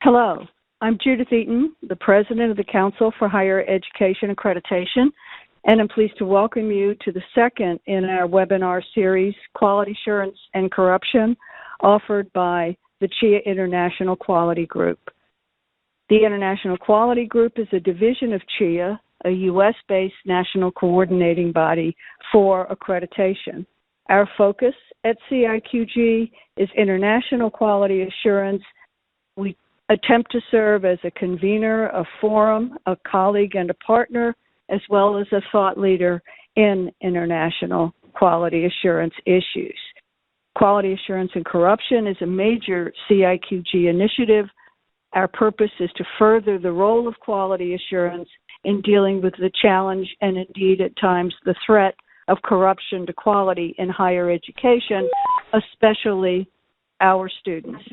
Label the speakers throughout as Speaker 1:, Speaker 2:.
Speaker 1: Hello, I'm Judith Eaton, the President of the Council for Higher Education Accreditation, and I'm pleased to welcome you to the second in our webinar series, Quality Assurance and Corruption, offered by the CHEA International Quality Group. The International Quality Group is a division of CHEA, a U.S.-based national coordinating body for accreditation. Our focus at CIQG is international quality assurance. We attempt to serve as a convener, a forum, a colleague, and a partner, as well as a thought leader in international quality assurance issues. Quality assurance and corruption is a major CIQG initiative. Our purpose is to further the role of quality assurance in dealing with the challenge and indeed at times the threat of corruption to quality in higher education, especially our students.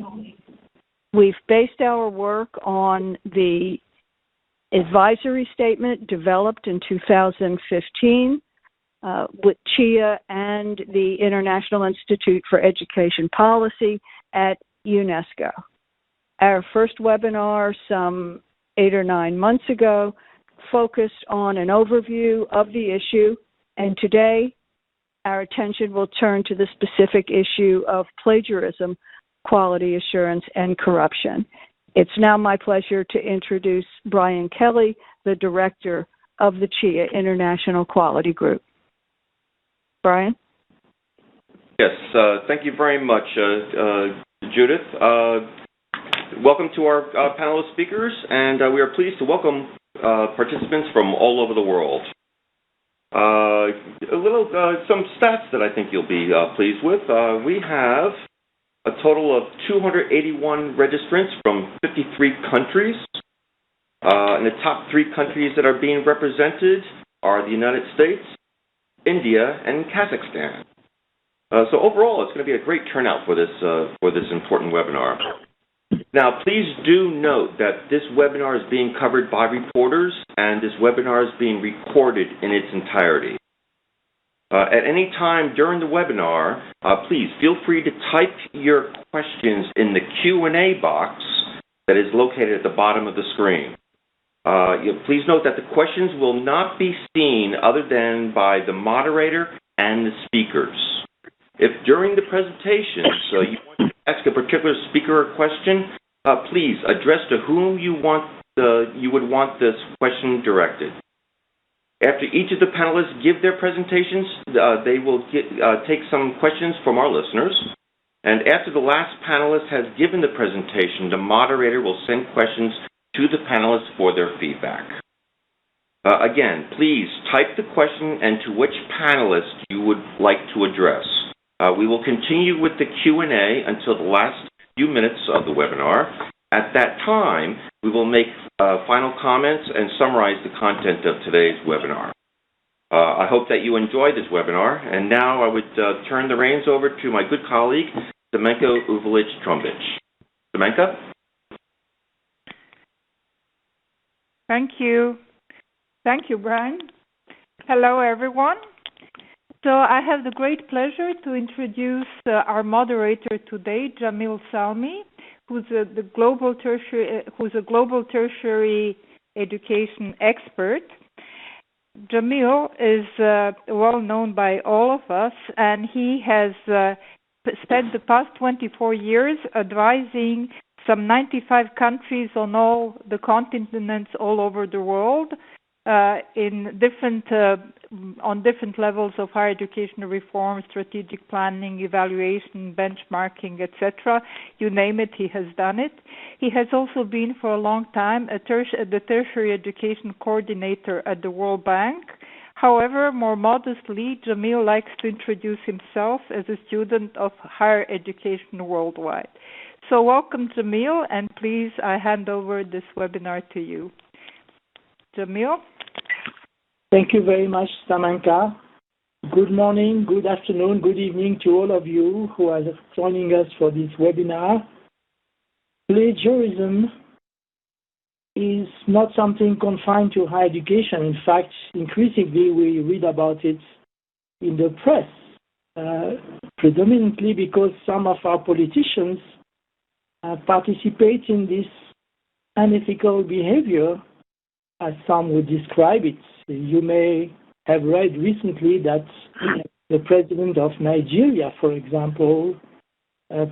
Speaker 1: We've based our work on the advisory statement developed in 2015 with CHEA and the International Institute for Education Policy at UNESCO. Our first webinar some 8 or 9 months ago focused on an overview of the issue, and today our attention will turn to the specific issue of plagiarism, quality assurance, and corruption. It's now my pleasure to introduce Brian Kelly, the Director of the CHEA International Quality Group. Brian?
Speaker 2: Yes, thank you very much, Judith. Welcome to our panelist speakers, and we are pleased to welcome participants from all over the world. Some stats that I think you'll be pleased with. We have a total of 281 registrants from 53 countries. And the top 3 countries that are being represented are the United States, India, and Kazakhstan. So overall, it's going to be a great turnout for this important webinar. Now, please do note that this webinar is being covered by reporters, and this webinar is being recorded in its entirety. At any time during the webinar, please feel free to type your questions in the Q&A box that is located at the bottom of the screen. Please note that the questions will not be seen other than by the moderator and the speakers. If during the presentation you want to ask a particular speaker a question, please address to whom you would want this question directed. After each of the panelists give their presentations, they will take some questions from our listeners. And after the last panelist has given the presentation, the moderator will send questions to the panelists for their feedback. Again, please type the question and to which panelist you would like to address. We will continue with the Q&A until the last few minutes of the webinar. At that time, we will make final comments and summarize the content of today's webinar. I hope that you enjoy this webinar, and now I would turn the reins over to my good colleague, Semenka Uvelic-Trumbich. Semenka?
Speaker 3: Thank you. Thank you, Brian. Hello, everyone. So I have the great pleasure to introduce our moderator today, Jamil Salmi, who's a global tertiary education expert. Jamil is well known by all of us, and he has spent the past 24 years advising some 95 countries on all the continents all over the world on different levels of higher education reform, strategic planning, evaluation, benchmarking, etc. You name it, he has done it. He has also been for a long time the tertiary education coordinator at the World Bank. However, more modestly, Jamil likes to introduce himself as a student of higher education worldwide. So welcome, Jamil, and please, I hand over this webinar to you. Jamil?
Speaker 4: Thank you very much, Semenka. Good morning, good afternoon, good evening to all of you who are joining us for this webinar. Plagiarism is not something confined to higher education. In fact, increasingly we read about it in the press, predominantly because some of our politicians participate in this unethical behavior, as some would describe it. You may have read recently that the president of Nigeria, for example,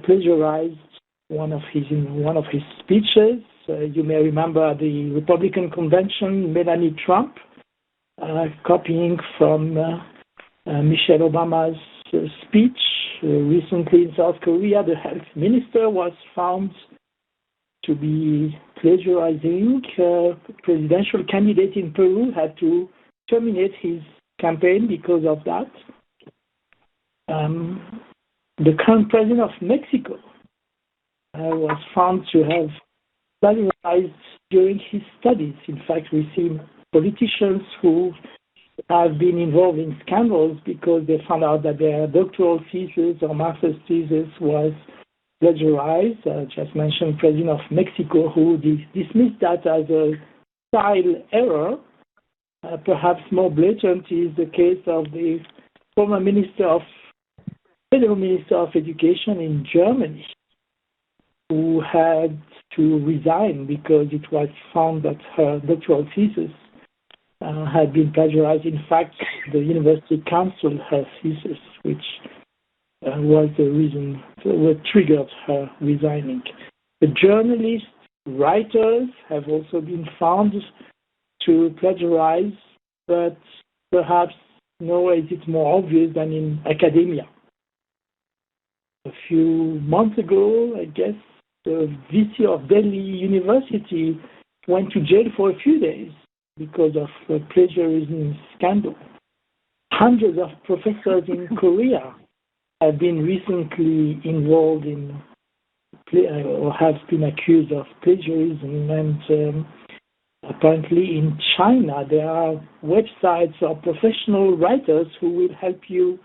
Speaker 4: plagiarized one of his speeches. You may remember the Republican convention, Melania Trump, copying from Michelle Obama's speech. Recently in South Korea, the health minister was found to be plagiarizing. Presidential candidate in Peru had to terminate his campaign because of that. The current president of Mexico was found to have plagiarized during his studies. In fact, we see politicians who have been involved in scandals because they found out that their doctoral thesis or master's thesis was plagiarized. Just mentioned President of Mexico, who dismissed that as a style error. Perhaps more blatant is the case of the former Federal Minister of Education in Germany, who had to resign because it was found that her doctoral thesis had been plagiarized. In fact, the university canceled her thesis, which was the reason that triggered her resigning. The journalists, writers have also been found to plagiarize, but perhaps nowhere is it more obvious than in academia. A few months ago, I guess, the VC of Delhi University went to jail for a few days because of a plagiarism scandal. Hundreds of professors in Korea have been recently involved in or have been accused of plagiarism, and apparently in China there are websites of professional writers who will help you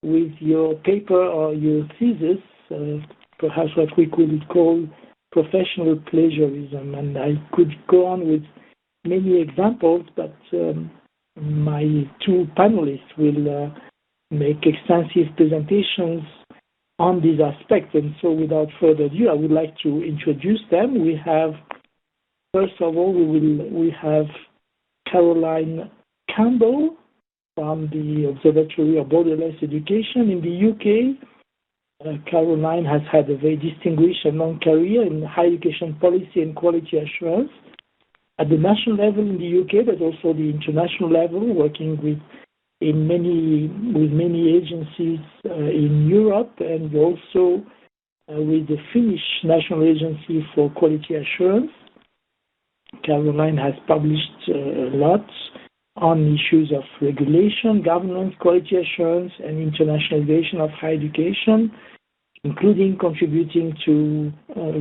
Speaker 4: with your paper or your thesis, perhaps what we could call professional plagiarism. And I could go on with many examples, but my two panelists will make extensive presentations on these aspects. And so without further ado, I would like to introduce them. We have, first of all, we have Caroline Campbell from the Observatory of Borderless Education in the UK. Caroline has had a very distinguished and long career in higher education policy and quality assurance at the national level in the UK, but also the international level, working with many agencies in Europe, and also with the Finnish National Agency for Quality Assurance. Caroline has published a lot on issues of regulation, governance, quality assurance, and internationalization of higher education, including contributing to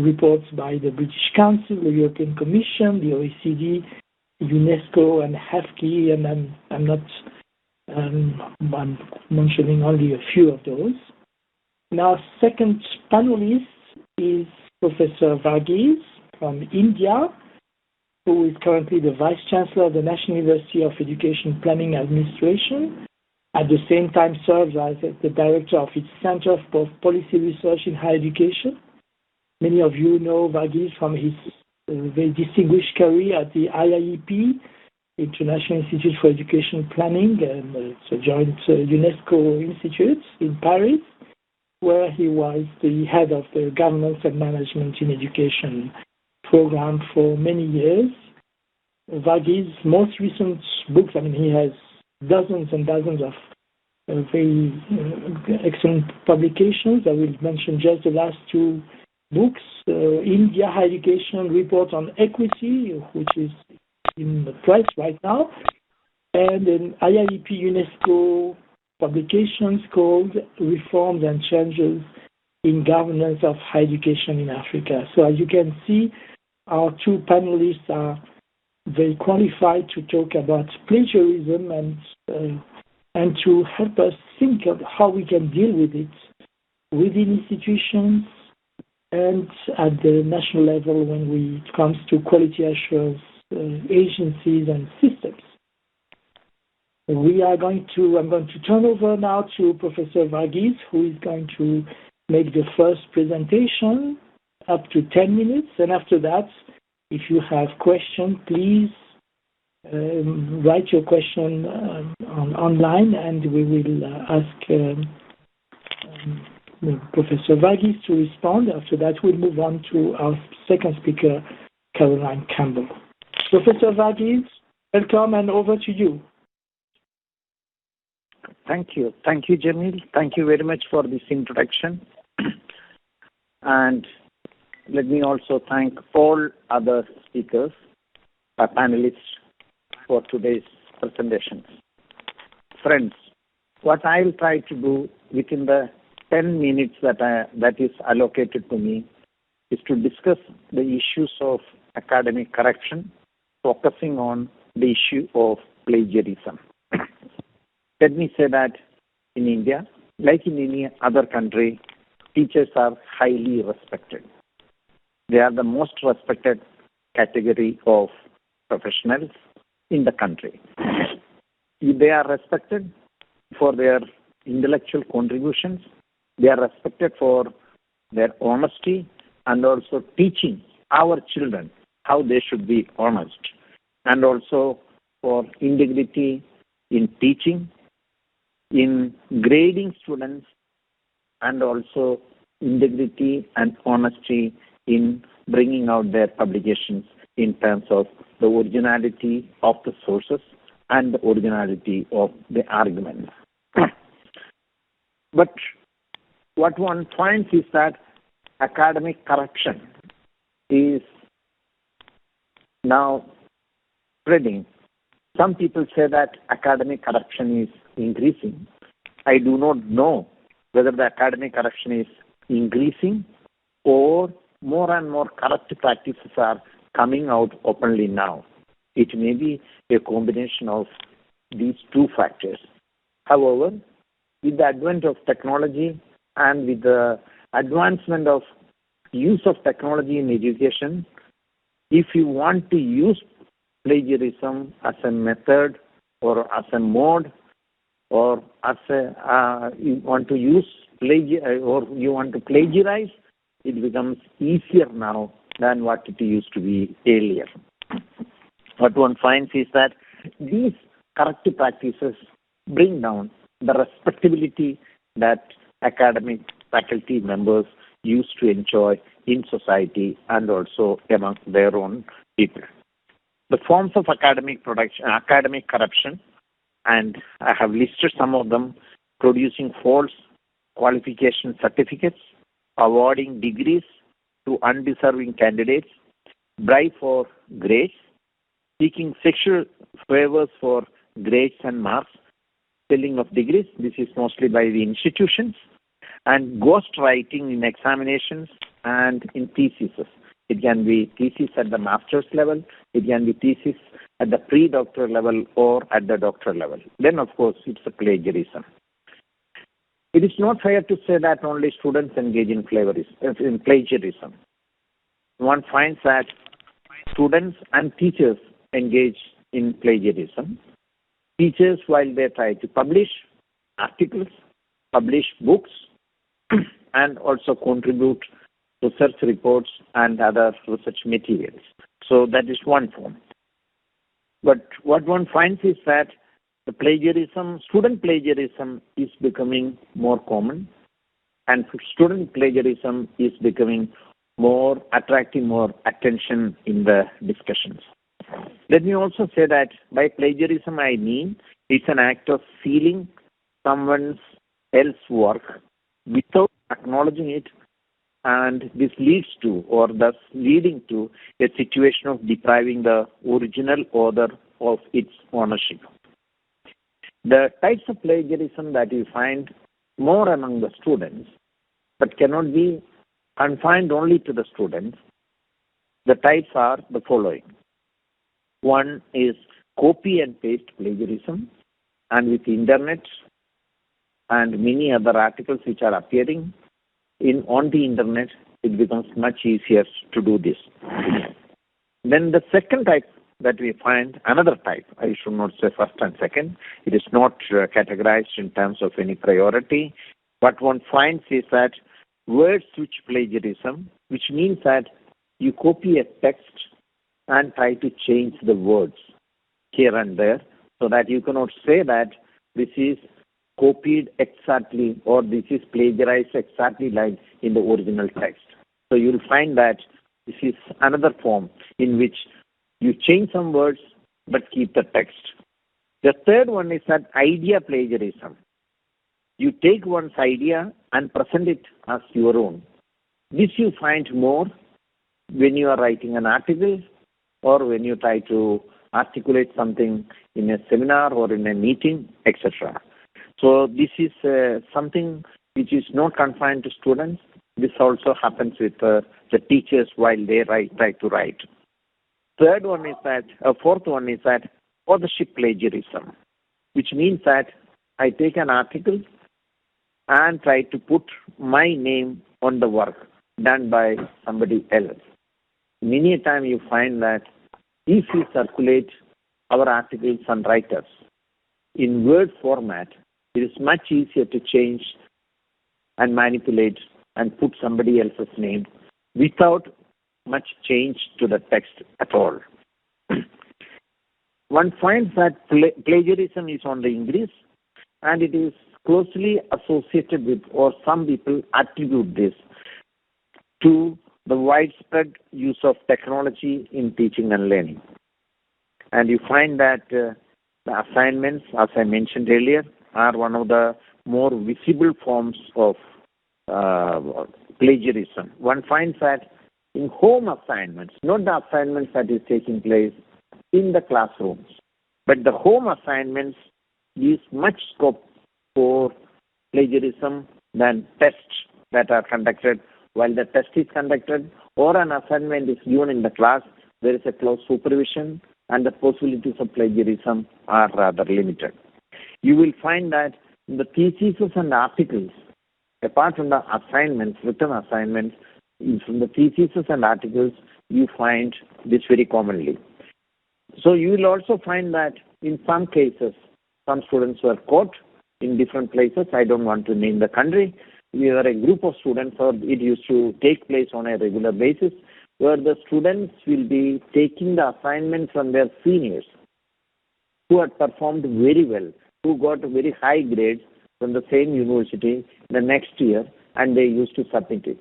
Speaker 4: reports by the British Council, the European Commission, the OECD, UNESCO, and HAFCI, and I'm mentioning only a few of those. Now, second panelist is Professor Varghese from India, who is currently the Vice Chancellor of the National University of Education Planning Administration. At the same time serves as the Director of its Center for Policy Research in Higher Education. Many of you know Varghese from his very distinguished career at the IIEP, International Institute for Education Planning, and it's a joint UNESCO institute in Paris, where he was the head of the Governance and Management in Education program for many years. Varghese's most recent books, he has dozens and dozens of very excellent publications. I will mention just the last two books, India Higher Education Report on Equity, which is in the press right now, and an IIEP UNESCO publications called Reforms and Changes in Governance of Higher Education in Africa. So as you can see, our two panelists are very qualified to talk about plagiarism and to help us think of how we can deal with it within institutions and at the national level when it comes to quality assurance agencies and systems. I'm going to turn over now to Professor Varghese, who is going to make the first presentation up to 10 minutes, and after that, If you have questions, please write your question online, and we will ask Professor Varghese to respond. After that, we'll move on to our second speaker, Caroline Campbell. Professor Varghese, welcome, and over to you.
Speaker 5: Thank you. Thank you, Jamil. Thank you very much for this introduction. And let me also thank all other speakers, our panelists, for today's presentations. Friends, what I will try to do within the 10 minutes that is allocated to me is to discuss the issues of academic corruption, focusing on the issue of plagiarism. Let me say that in India, like in any other country, teachers are highly respected. They are the most respected category of professionals in the country. They are respected for their intellectual contributions. They are respected for their honesty and also teaching our children how they should be honest, and also for integrity in teaching, in grading students, and also integrity and honesty in bringing out their publications in terms of the originality of the sources and the originality of the arguments. But what one finds is that academic corruption is now spreading. Some people say that academic corruption is increasing. I do not know whether the academic corruption is increasing or more and more corrupt practices are coming out openly now. It may be a combination of these two factors. However, with the advent of technology and with the advancement of use of technology in education, if you want to use plagiarism as a method or as a mode, or as a you want to use or you want to plagiarize, it becomes easier now than what it used to be earlier. What one finds is that these corrective practices bring down the respectability that academic faculty members used to enjoy in society and also among their own people. The forms of academic corruption, and I have listed some of them: producing false qualification certificates, awarding degrees to undeserving candidates, bribe for grades, seeking sexual favors for grades and marks, selling of degrees, this is mostly by the institutions, and ghost writing in examinations and in theses. It can be thesis at the master's level, it can be thesis at the pre-doctoral level or at the doctoral level. Then, of course, it's a plagiarism. It is not fair to say that only students engage in plagiarism. One finds that students and teachers engage in plagiarism. Teachers, while they try to publish articles, publish books, and also contribute research reports and other research materials. So that is one form. But what one finds is that the student plagiarism is becoming more common, and student plagiarism is becoming more attracting more attention in the discussions. Let me also say that by plagiarism I mean it's an act of stealing someone else's work without acknowledging it, and this leads to, or thus leading to, a situation of depriving the original author of its ownership. The types of plagiarism that you find more among the students, but cannot be confined only to the students, the types are the following. One is copy and paste plagiarism, and with the internet and many other articles which are appearing on the internet, it becomes much easier to do this. Then the second type that we find, another type, I should not say first and second, it is not categorized in terms of any priority. What one finds is that word switch plagiarism, which means that you copy a text and try to change the words here and there so that you cannot say that this is copied exactly or this is plagiarized exactly like in the original text. So you'll find that this is another form in which you change some words but keep the text. The third one is that idea plagiarism. You take one's idea and present it as your own. This you find more when you are writing an article or when you try to articulate something in a seminar or in a meeting, etc. So this is something which is not confined to students. This also happens with the teachers while they try to write. Fourth one is that authorship plagiarism, which means that I take an article and try to put my name on the work done by somebody else. Many a time you find that if we circulate our articles and writers in Word format, it is much easier to change and manipulate and put somebody else's name without much change to the text at all. One finds that plagiarism is on the increase, and it is closely associated with, or some people attribute this to the widespread use of technology in teaching and learning. And you find that the assignments, as I mentioned earlier, are one of the more visible forms of plagiarism. One finds that in home assignments, not the assignments that is taking place in the classrooms, but the home assignments use much scope for plagiarism than tests that are conducted. While the test is conducted or an assignment is given in the class, there is a close supervision and the possibilities of plagiarism are rather limited. You will find that in the theses and articles, apart from the assignments, written assignments, from the theses and articles, you find this very commonly. So you will also find that in some cases, some students were caught in different places. I don't want to name the country. We were a group of students, or it used to take place on a regular basis, where the students will be taking the assignment from their seniors who had performed very well, who got very high grades from the same university the next year, and they used to submit it.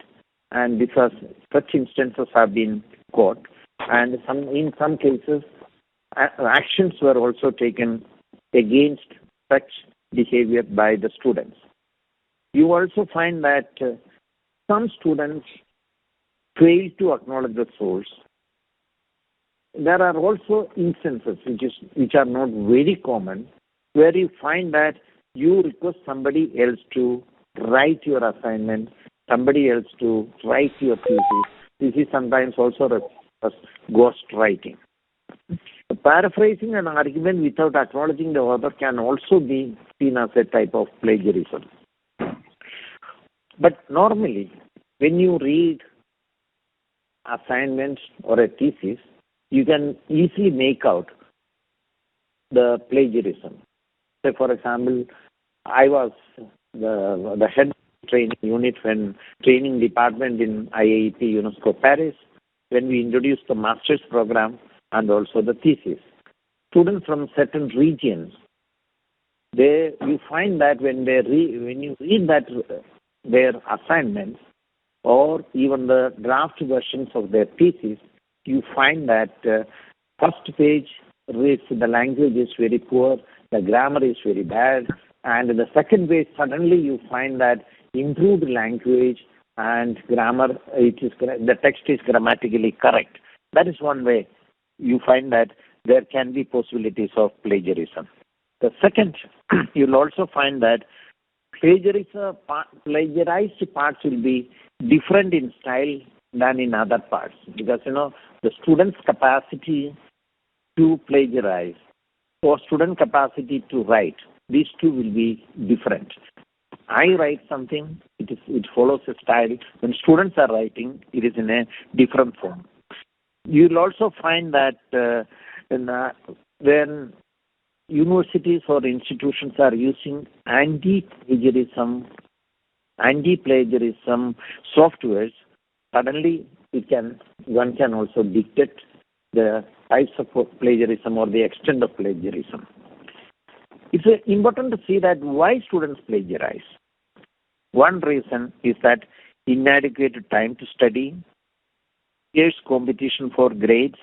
Speaker 5: And because such instances have been caught, and in some cases, actions were also taken against such behavior by the students. You also find that some students fail to acknowledge the source. There are also instances which are not very common, where you find that you request somebody else to write your assignment, somebody else to write your thesis. This is sometimes also as ghost writing. Paraphrasing an argument without acknowledging the author can also be seen as a type of plagiarism. But normally, when you read assignments or a thesis, you can easily make out the plagiarism. Say, for example, I was the head training unit when training department in IIT UNESCO Paris, when we introduced the master's program and also the thesis. Students from certain regions, you find that when you read that their assignments or even the draft versions of their thesis, you find that first page reads the language is very poor, the grammar is very bad, and in the second page suddenly you find that improved language and grammar, the text is grammatically correct. That is one way you find that there can be possibilities of plagiarism. The second, you'll also find that plagiarized parts will be different in style than in other parts, because the student's capacity to plagiarize or student capacity to write, these two will be different. I write something, it follows a style. When students are writing, it is in a different form. You'll also find that when universities or institutions are using anti-plagiarism softwares, suddenly one can also dictate the types of plagiarism or the extent of plagiarism. It's important to see that why students plagiarize. One reason is that inadequate time to study, fierce competition for grades,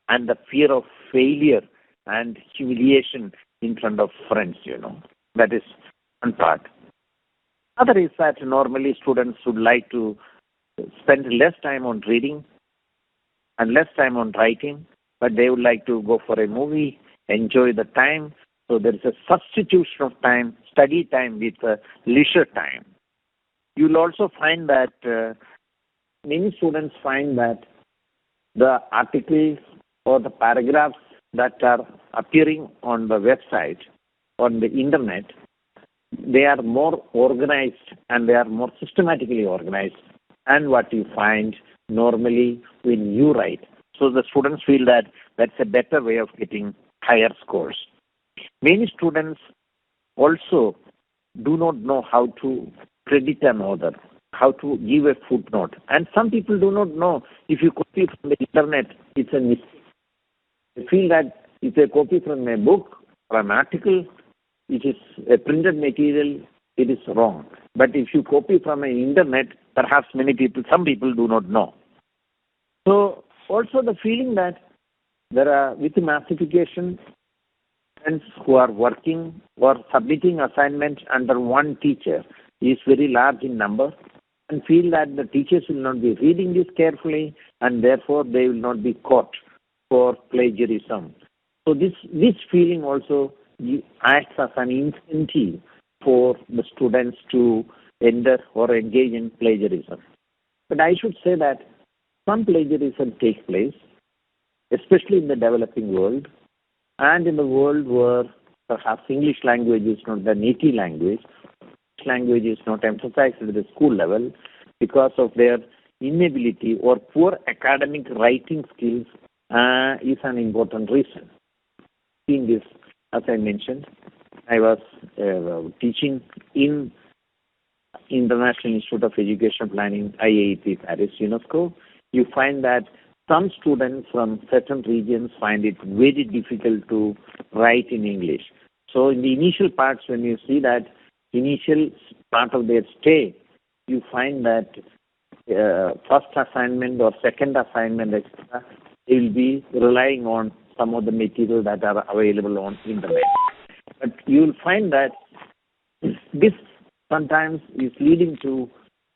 Speaker 5: and the fear of failure and humiliation in front of friends, That is one part. Other is that normally students would like to spend less time on reading and less time on writing, but they would like to go for a movie, enjoy the time. So there is a substitution of time, study time with leisure time. You will also find that many students find that the articles or the paragraphs that are appearing on the website, on the internet, they are more organized and they are more systematically organized than what you find normally when you write. So the students feel that that's a better way of getting higher scores. Many students also do not know how to credit an author, how to give a footnote. And some people do not know if you copy from the internet, it's a mistake. They feel that if they copy from a book or an article, which is a printed material, it is wrong. But if you copy from an internet, perhaps some people do not know. So also the feeling that there are, with massification, students who are working or submitting assignments under one teacher is very large in number, and feel that the teachers will not be reading this carefully and therefore they will not be caught for plagiarism. So this feeling also acts as an incentive for the students to enter or engage in plagiarism. But I should say that some plagiarism takes place, especially in the developing world, and in the world where perhaps English language is not the native language, language is not emphasized at the school level because of their inability or poor academic writing skills is an important reason. In this, as I mentioned, I was teaching in International Institute of Education Planning, IAEP Paris, UNESCO. You find that some students from certain regions find it very difficult to write in English. So in the initial parts, when you see that initial part of their stay, you find that first assignment or second assignment, etc., they will be relying on some of the material that are available on internet. But you will find that this sometimes is leading to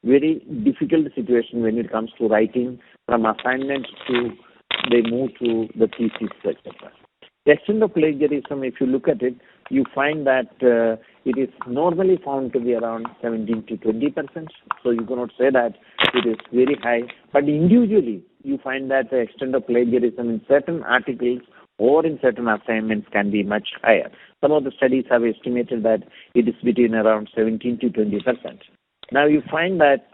Speaker 5: very difficult situation when it comes to writing from assignments to they move to the thesis, etc. The extent of plagiarism, if you look at it, you find that it is normally found to be around 17 to 20%. So you cannot say that it is very high. But individually, you find that the extent of plagiarism in certain articles or in certain assignments can be much higher. Some of the studies have estimated that it is between around 17 to 20%. Now you find that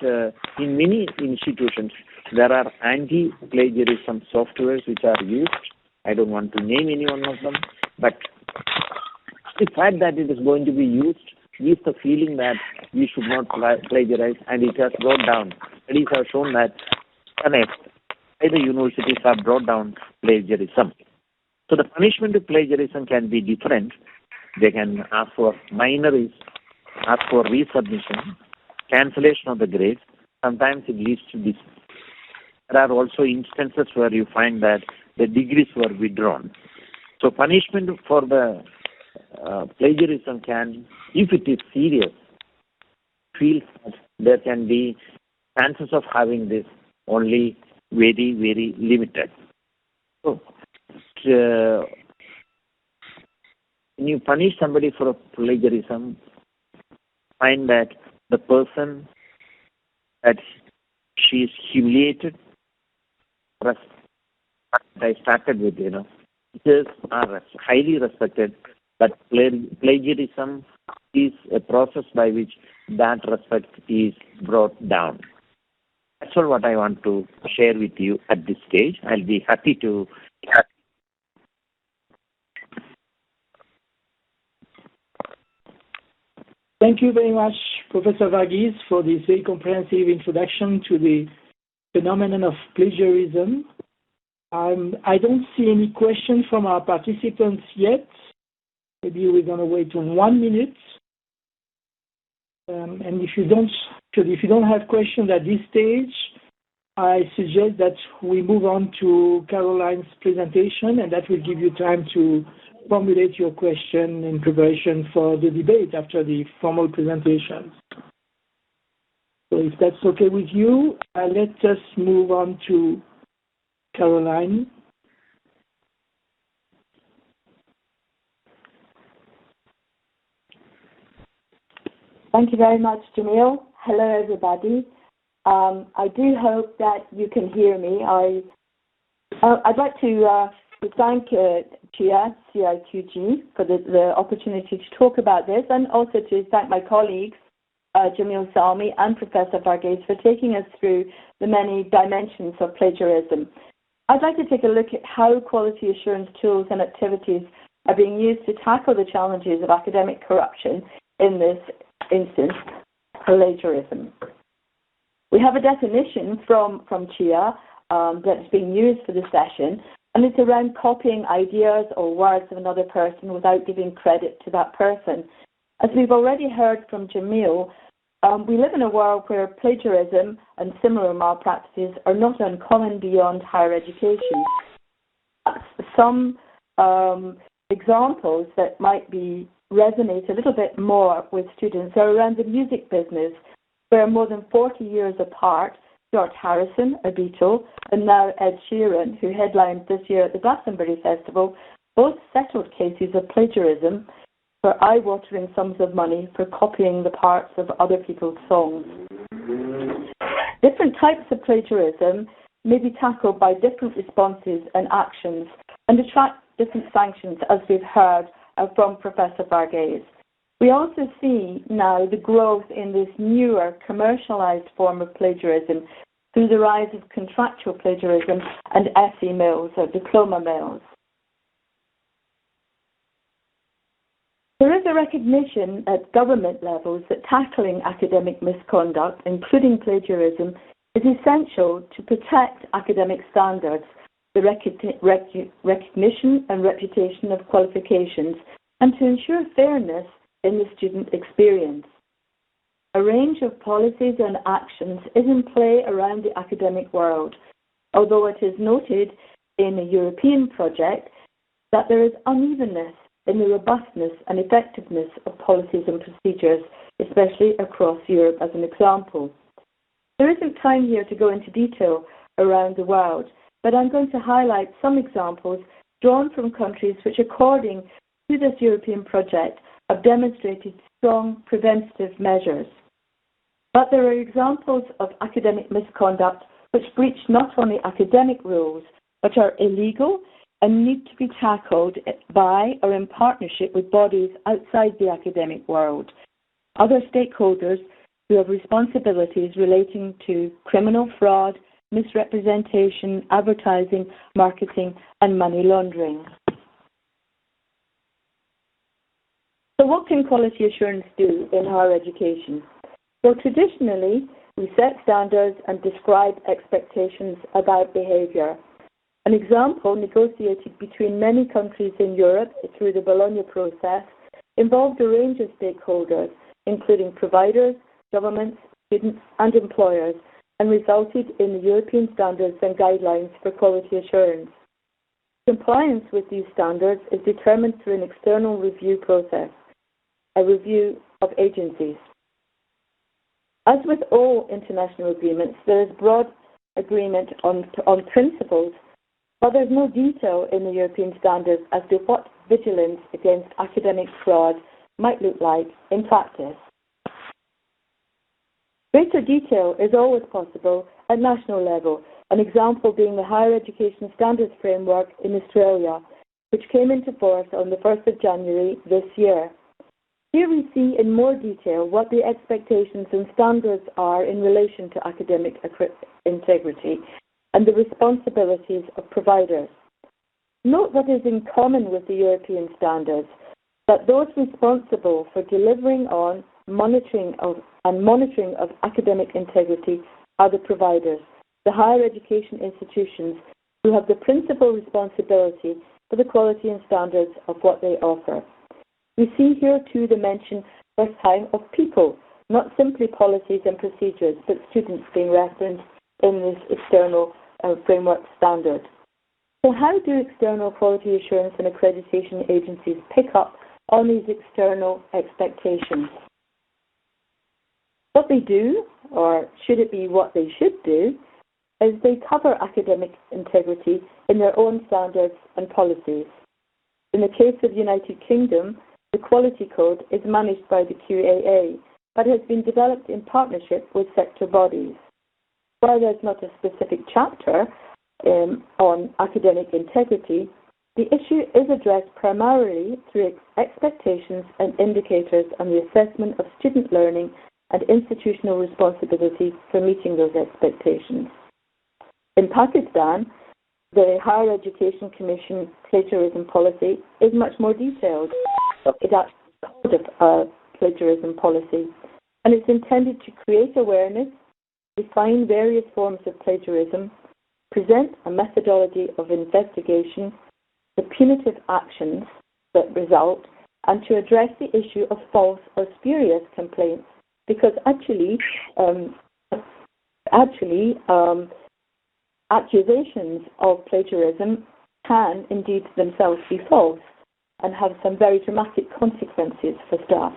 Speaker 5: in many institutions, there are anti-plagiarism softwares which are used. I don't want to name any one of them, but the fact that it is going to be used gives the feeling that we should not plagiarize, and it has brought down. Studies have shown that the universities have brought down plagiarism. So the punishment of plagiarism can be different. They can ask for ask for resubmission, cancellation of the grades. Sometimes it leads to this. There are also instances where you find that the degrees were withdrawn. So punishment for the plagiarism can, if it is serious, feels that there can be chances of having this only very, very limited. So when you punish somebody for plagiarism, find that the person that she is humiliated. I started with, teachers are highly respected, but plagiarism is a process by which that respect is brought down. That's all what I want to share with you at this stage. I'll be happy to.
Speaker 4: Thank you very much, Professor Varghese, for this very comprehensive introduction to the phenomenon of plagiarism. I don't see any questions from our participants yet. Maybe we're going to wait 1 minute. And if you don't have questions at this stage, I suggest that we move on to Caroline's presentation, and that will give you time to formulate your question in preparation for the debate after the formal presentation. So if that's okay with you, let us move on to Caroline.
Speaker 6: Thank you very much, Jamil. Hello, everybody. I do hope that you can hear me. I'd like to thank CHEA, CIQG, for the opportunity to talk about this, and also to thank my colleagues, Jamil Salmi and Professor Varghese, for taking us through the many dimensions of plagiarism. I'd like to take a look at how quality assurance tools and activities are being used to tackle the challenges of academic corruption, in this instance, plagiarism. We have a definition from CHEA that's being used for the session, and it's around copying ideas or words of another person without giving credit to that person. As we've already heard from Jamil, we live in a world where plagiarism and similar malpractices are not uncommon beyond higher education. Some examples that might resonate a little bit more with students are around the music business, where more than 40 years apart, George Harrison, a Beatle, and now Ed Sheeran, who headlined this year at the Glastonbury Festival, both settled cases of plagiarism for eye-watering sums of money for copying the parts of other people's songs. Different types of plagiarism may be tackled by different responses and actions and attract different sanctions, as we've heard from Professor Varghese. We also see now the growth in this newer commercialized form of plagiarism through the rise of contractual plagiarism and FE mills, or diploma mills. There is a recognition at government levels that tackling academic misconduct, including plagiarism, is essential to protect academic standards, the recognition and reputation of qualifications, and to ensure fairness in the student experience. A range of policies and actions is in play around the academic world, although it is noted in a European project that there is unevenness in the robustness and effectiveness of policies and procedures, especially across Europe as an example. There isn't time here to go into detail around the world, but I'm going to highlight some examples drawn from countries which, according to this European project, have demonstrated strong preventative measures. But there are examples of academic misconduct which breach not only academic rules, but are illegal and need to be tackled by or in partnership with bodies outside the academic world, other stakeholders who have responsibilities relating to criminal fraud, misrepresentation, advertising, marketing, and money laundering. So what can quality assurance do in higher education? Well, traditionally, we set standards and describe expectations about behaviour. An example negotiated between many countries in Europe through the Bologna process involved a range of stakeholders, including providers, governments, students, and employers, and resulted in the European standards and guidelines for quality assurance. Compliance with these standards is determined through an external review process, a review of agencies. As with all international agreements, there is broad agreement on principles, but there's no detail in the European standards as to what vigilance against academic fraud might look like in practice. Greater detail is always possible at national level, an example being the Higher Education Standards Framework in Australia, which came into force on the 1st of January this year. Here we see in more detail what the expectations and standards are in relation to academic integrity and the responsibilities of providers. Note what is in common with the European standards, that those responsible for delivering on monitoring of academic integrity are the providers, the higher education institutions who have the principal responsibility for the quality and standards of what they offer. We see here too the mention first time of people, not simply policies and procedures, but students being referenced in this external framework standard. So how do external quality assurance and accreditation agencies pick up on these external expectations? What they do, or should it be what they should do, is they cover academic integrity in their own standards and policies. In the case of the United Kingdom, the Quality Code is managed by the CHEA, but has been developed in partnership with sector bodies. While there's not a specific chapter on academic integrity, the issue is addressed primarily through expectations and indicators on the assessment of student learning and institutional responsibility for meeting those expectations. In Pakistan, the Higher Education Commission plagiarism policy is much more detailed. It actually is called a plagiarism policy, and it's intended to create awareness, define various forms of plagiarism, present a methodology of investigation, the punitive actions that result, and to address the issue of false or spurious complaints, because accusations of plagiarism can indeed themselves be false and have some very dramatic consequences for staff.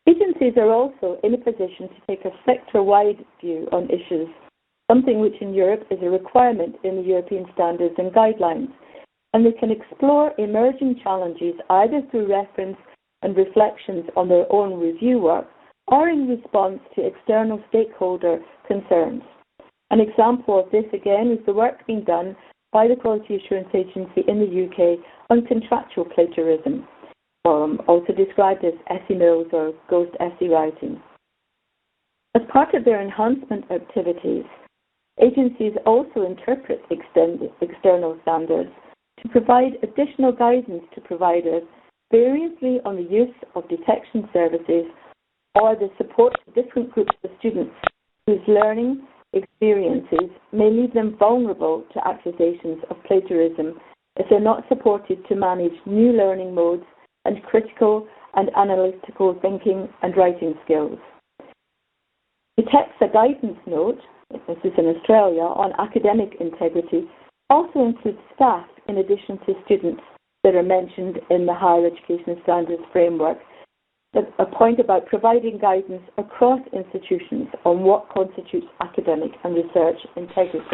Speaker 6: Agencies are also in a position to take a sector-wide view on issues, something which in Europe is a requirement in the European standards and guidelines, and they can explore emerging challenges either through reference and reflections on their own review work or in response to external stakeholder concerns. An example of this, again, is the work being done by the Quality Assurance Agency in the UK on contractual plagiarism, also described as essay mills or ghost essay writing. As part of their enhancement activities, agencies also interpret external standards to provide additional guidance to providers variously on the use of detection services or the support to different groups of students whose learning experiences may leave them vulnerable to accusations of plagiarism if they're not supported to manage new learning modes and critical and analytical thinking and writing skills. The TEXA guidance note, this is in Australia, on academic integrity also includes staff in addition to students that are mentioned in the Higher Education Standards Framework. A point about providing guidance across institutions on what constitutes academic and research integrity.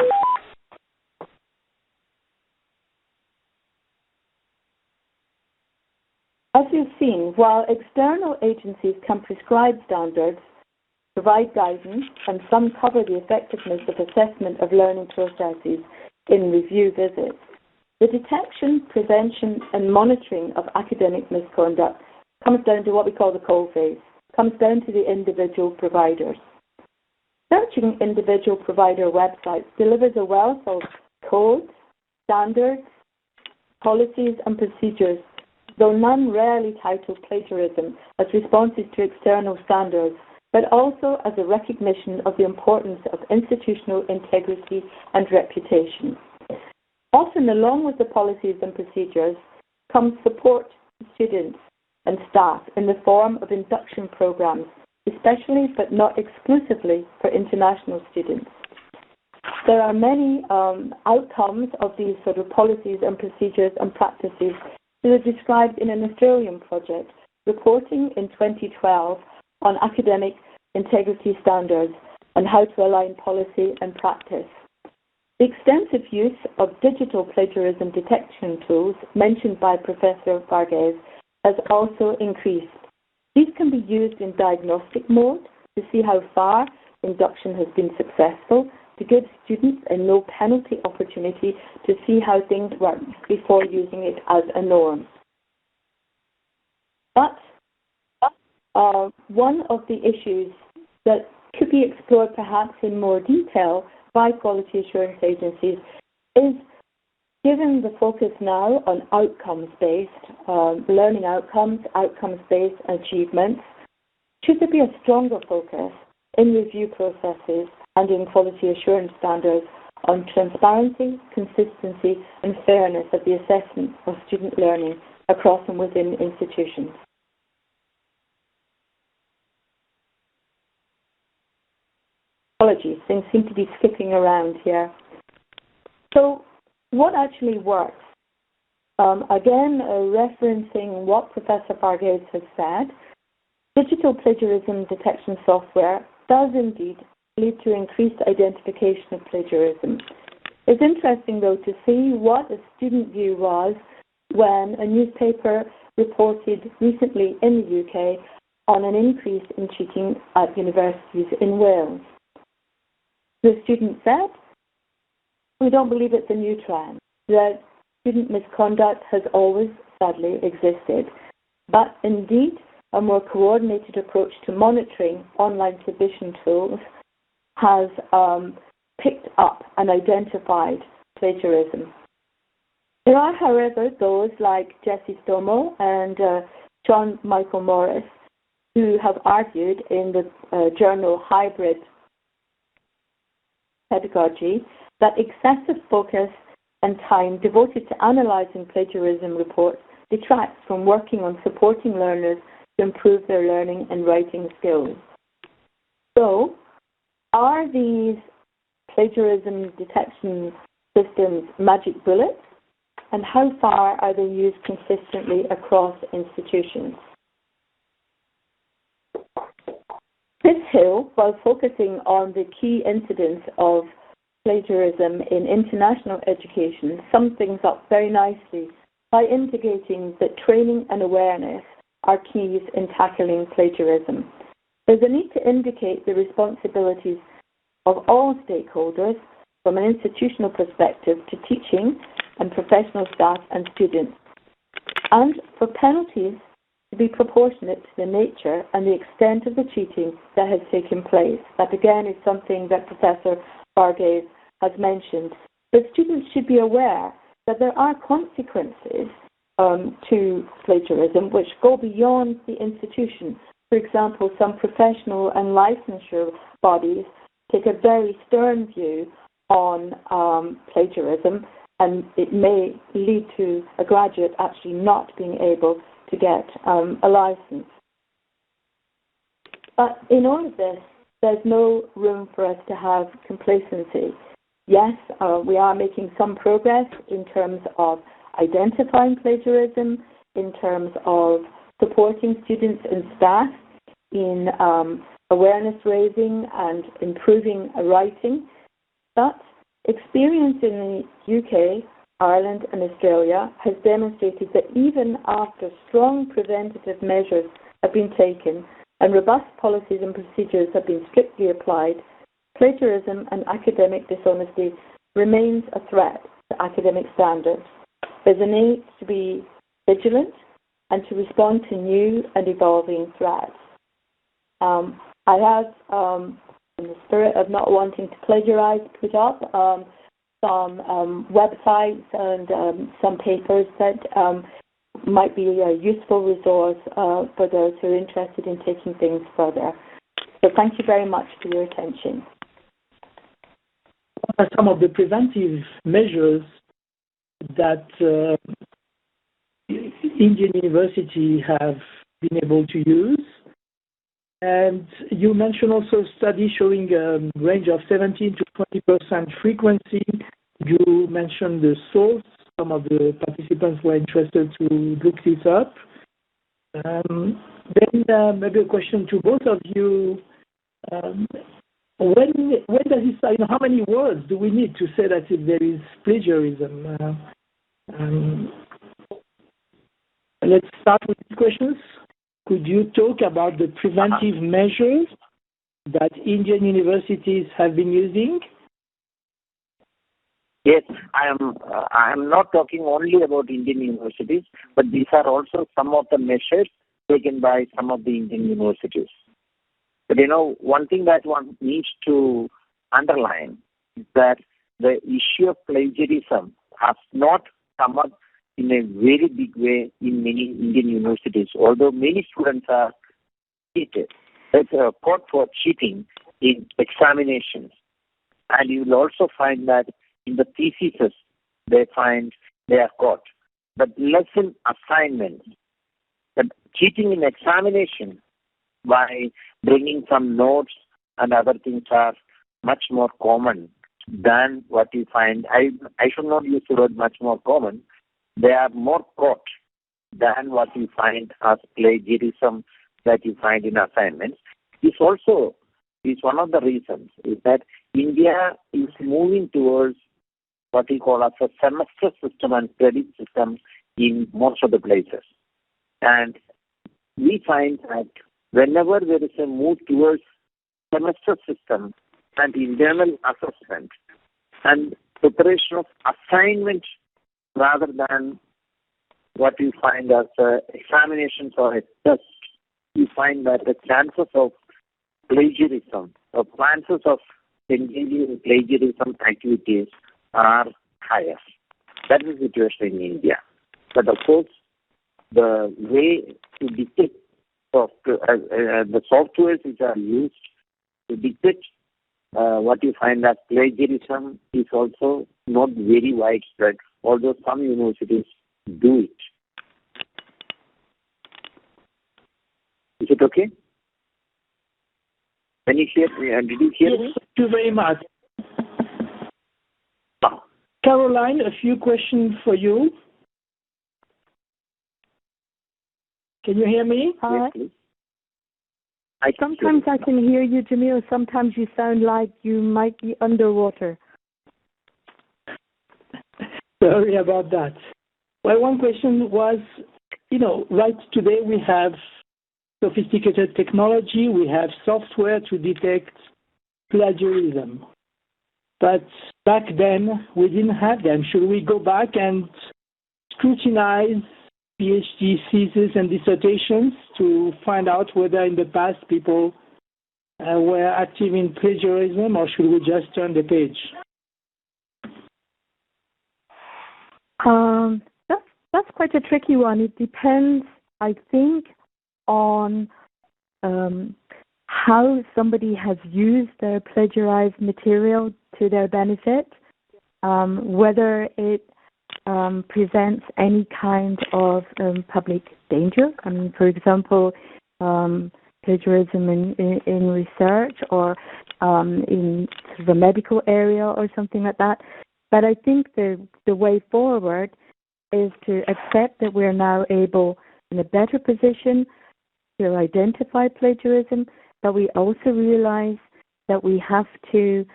Speaker 6: As you've seen, while external agencies can prescribe standards, provide guidance, and some cover the effectiveness of assessment of learning processes in review visits, the detection, prevention, and monitoring of academic misconduct comes down to what we call the coalface, comes down to the individual providers. Searching individual provider websites delivers a wealth of codes, standards, policies, and procedures, though none rarely title plagiarism as responses to external standards, but also as a recognition of the importance of institutional integrity and reputation. Often, along with the policies and procedures, comes support to students and staff in the form of induction programs, especially but not exclusively for international students. There are many outcomes of these sort of policies and procedures and practices that are described in an Australian project reporting in 2012 on academic integrity standards and how to align policy and practice. The extensive use of digital plagiarism detection tools mentioned by Professor Varghese has also increased. These can be used in diagnostic mode to see how far induction has been successful, to give students a no penalty opportunity to see how things work before using it as a norm. But one of the issues that could be explored perhaps in more detail by quality assurance agencies is, given the focus now on outcomes-based, learning outcomes, outcomes-based achievements, should there be a stronger focus in review processes and in quality assurance standards on transparency, consistency, and fairness of the assessment of student learning across and within institutions. Apologies, things seem to be skipping around here. So, what actually works? Again, referencing what Professor Varghese has said, digital plagiarism detection software does indeed lead to increased identification of plagiarism. It's interesting, though, to see what a student view was when a newspaper reported recently in the UK on an increase in cheating at universities in Wales. The student said, "We don't believe it's a new trend, that student misconduct has always, sadly, existed, but indeed a more coordinated approach to monitoring online submission tools has picked up and identified plagiarism." There are, however, those like Jesse Stomo and John Michael Morris who have argued in the journal Hybrid Pedagogy that excessive focus and time devoted to analysing plagiarism reports detracts from working on supporting learners to improve their learning and writing skills. So, are these plagiarism detection systems magic bullets? And how far are they used consistently across institutions? Chris Hill, while focusing on the key incidents of plagiarism in international education, sums things up very nicely by indicating that training and awareness are keys in tackling plagiarism. There's a need to indicate the responsibilities of all stakeholders from an institutional perspective to teaching and professional staff and students, and for penalties to be proportionate to the nature and the extent of the cheating that has taken place. That again is something that Professor Varghese has mentioned. But students should be aware that there are consequences to plagiarism which go beyond the institution. For example, some professional and licensure bodies take a very stern view on plagiarism, and it may lead to a graduate actually not being able to get a license. But in all of this, there's no room for us to have complacency. Yes, we are making some progress in terms of identifying plagiarism, in terms of supporting students and staff in awareness raising and improving writing. But experience in the UK, Ireland and Australia has demonstrated that even after strong preventative measures have been taken and robust policies and procedures have been strictly applied, plagiarism and academic dishonesty remains a threat to academic standards. There's a need to be vigilant and to respond to new and evolving threats. I have, in the spirit of not wanting to plagiarize, put up some websites and some papers that might be a useful resource for those who are interested in taking things further. So thank you very much for your attention.
Speaker 4: Some of the preventive measures that Indian universities have been able to use. And you mentioned also a study showing a range of 17 to 20% frequency. You mentioned the source. Some of the participants were interested to look this up. Then maybe a question to both of you. When does it start? How many words do we need to say that if there is plagiarism? Let's start with these questions. Could you talk about the preventive measures that Indian universities have been using?
Speaker 5: Yes, I am not talking only about Indian universities, but these are also some of the measures taken by some of the Indian universities. But one thing that one needs to underline is that the issue of plagiarism has not come up in a very big way in many Indian universities, although many students are cheated. There's a caught for cheating in examinations. And you will also find that in the theses, they find they are caught. But lesson assignments, but cheating in examination by bringing some notes and other things are much more common than what you find. I should not use the word much more common. They are more caught than what you find as plagiarism that you find in assignments. This also is one of the reasons is that India is moving towards what we call as a semester system and credit system in most of the places. And we find that whenever there is a move towards semester system and internal assessment and preparation of assignment rather than what you find as examinations or a test, you find that the chances of plagiarism or chances of engaging in plagiarism activities are higher. That is the situation in India. But of course, the way to detect the softwares which are used to detect what you find as plagiarism is also not very widespread, although some universities do it. Is it okay? Can you hear me? Did you hear me?
Speaker 4: Thank you very much. Caroline, a few questions for you. Can you hear me?
Speaker 6: Hi.
Speaker 5: Yes, please.
Speaker 6: Sometimes I can hear you, Jamil. Sometimes you sound like you might be underwater.
Speaker 4: Sorry about that. Well, one question was, right today we have sophisticated technology, we have software to detect plagiarism. But back then, we didn't have them. Should we go back and scrutinize PhD theses and dissertations to find out whether in the past people were active in plagiarism, or should we just turn the page?
Speaker 6: That's quite a tricky one. It depends, I think, on how somebody has used their plagiarized material to their benefit, whether it presents any kind of public danger. I mean, for example, plagiarism in research or in the medical area or something like that. But I think the way forward is to accept that we're now able, in a better position, to identify plagiarism, but we also realize that we have to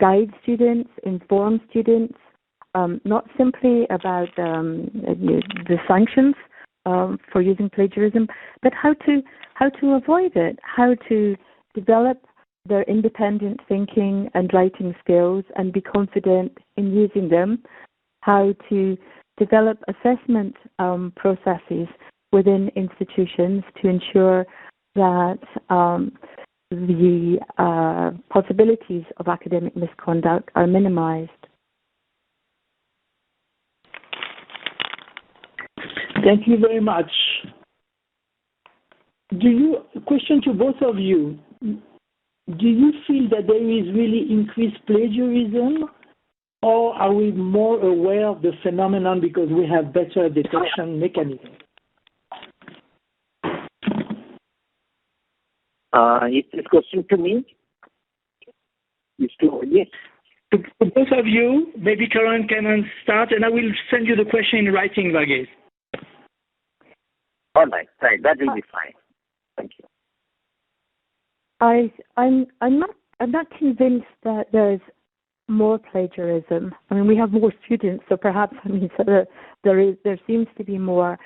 Speaker 6: guide students, inform students, not simply about the sanctions for using plagiarism, but how to avoid it, how to develop their independent thinking and writing skills and be confident in using them, how to develop assessment processes within institutions to ensure that the possibilities of academic misconduct are minimized.
Speaker 4: Thank you very much. Question to both of you. Do you feel that there is really increased plagiarism, or are we more aware of the phenomenon because we have better detection mechanisms?
Speaker 5: Is this question to me? Yes.
Speaker 4: To both of you, maybe Karen can start, and I will send you the question in writing, Varghese.
Speaker 5: All right, that will be fine. Thank you.
Speaker 6: I'm not convinced that there's more plagiarism. I mean, we have more students, so perhaps there seems to be more.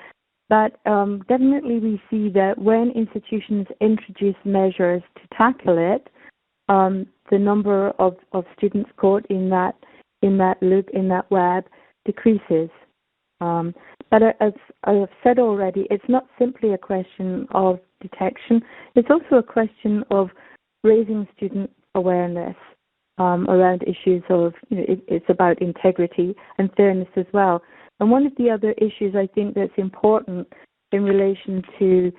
Speaker 6: But definitely we see that when institutions introduce measures to tackle it, the number of students caught in that loop, in that web, decreases. But as I have said already, it's not simply a question of detection. It's also a question of raising student awareness around issues of, it's about integrity and fairness as well. And one of the other issues I think that's important in relation to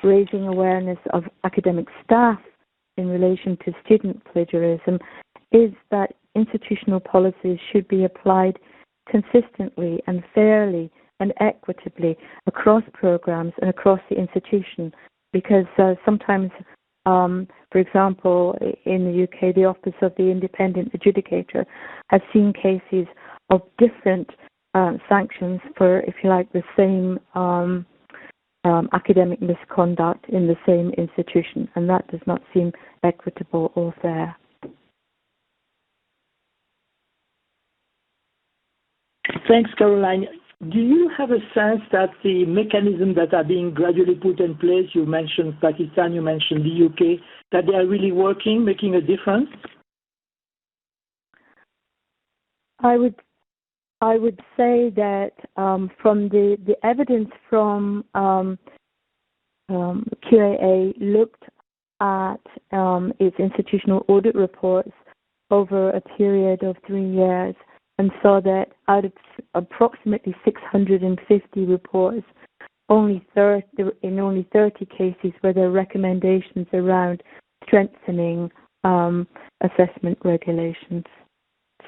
Speaker 6: raising awareness of academic staff in relation to student plagiarism is that institutional policies should be applied consistently and fairly and equitably across programs and across the institution, because sometimes, for example, in the UK, the Office of the Independent Adjudicator has seen cases of different sanctions for, if you like, the same academic misconduct in the same institution, and that does not seem equitable or fair.
Speaker 4: Thanks, Caroline. Do you have a sense that the mechanisms that are being gradually put in place, you mentioned Pakistan, you mentioned the UK, that they are really working, making a difference?
Speaker 6: I would say that from the evidence from CHEA looked at its institutional audit reports over a period of 3 years, and saw that out of approximately 650 reports, in only 30 cases were there recommendations around strengthening assessment regulations.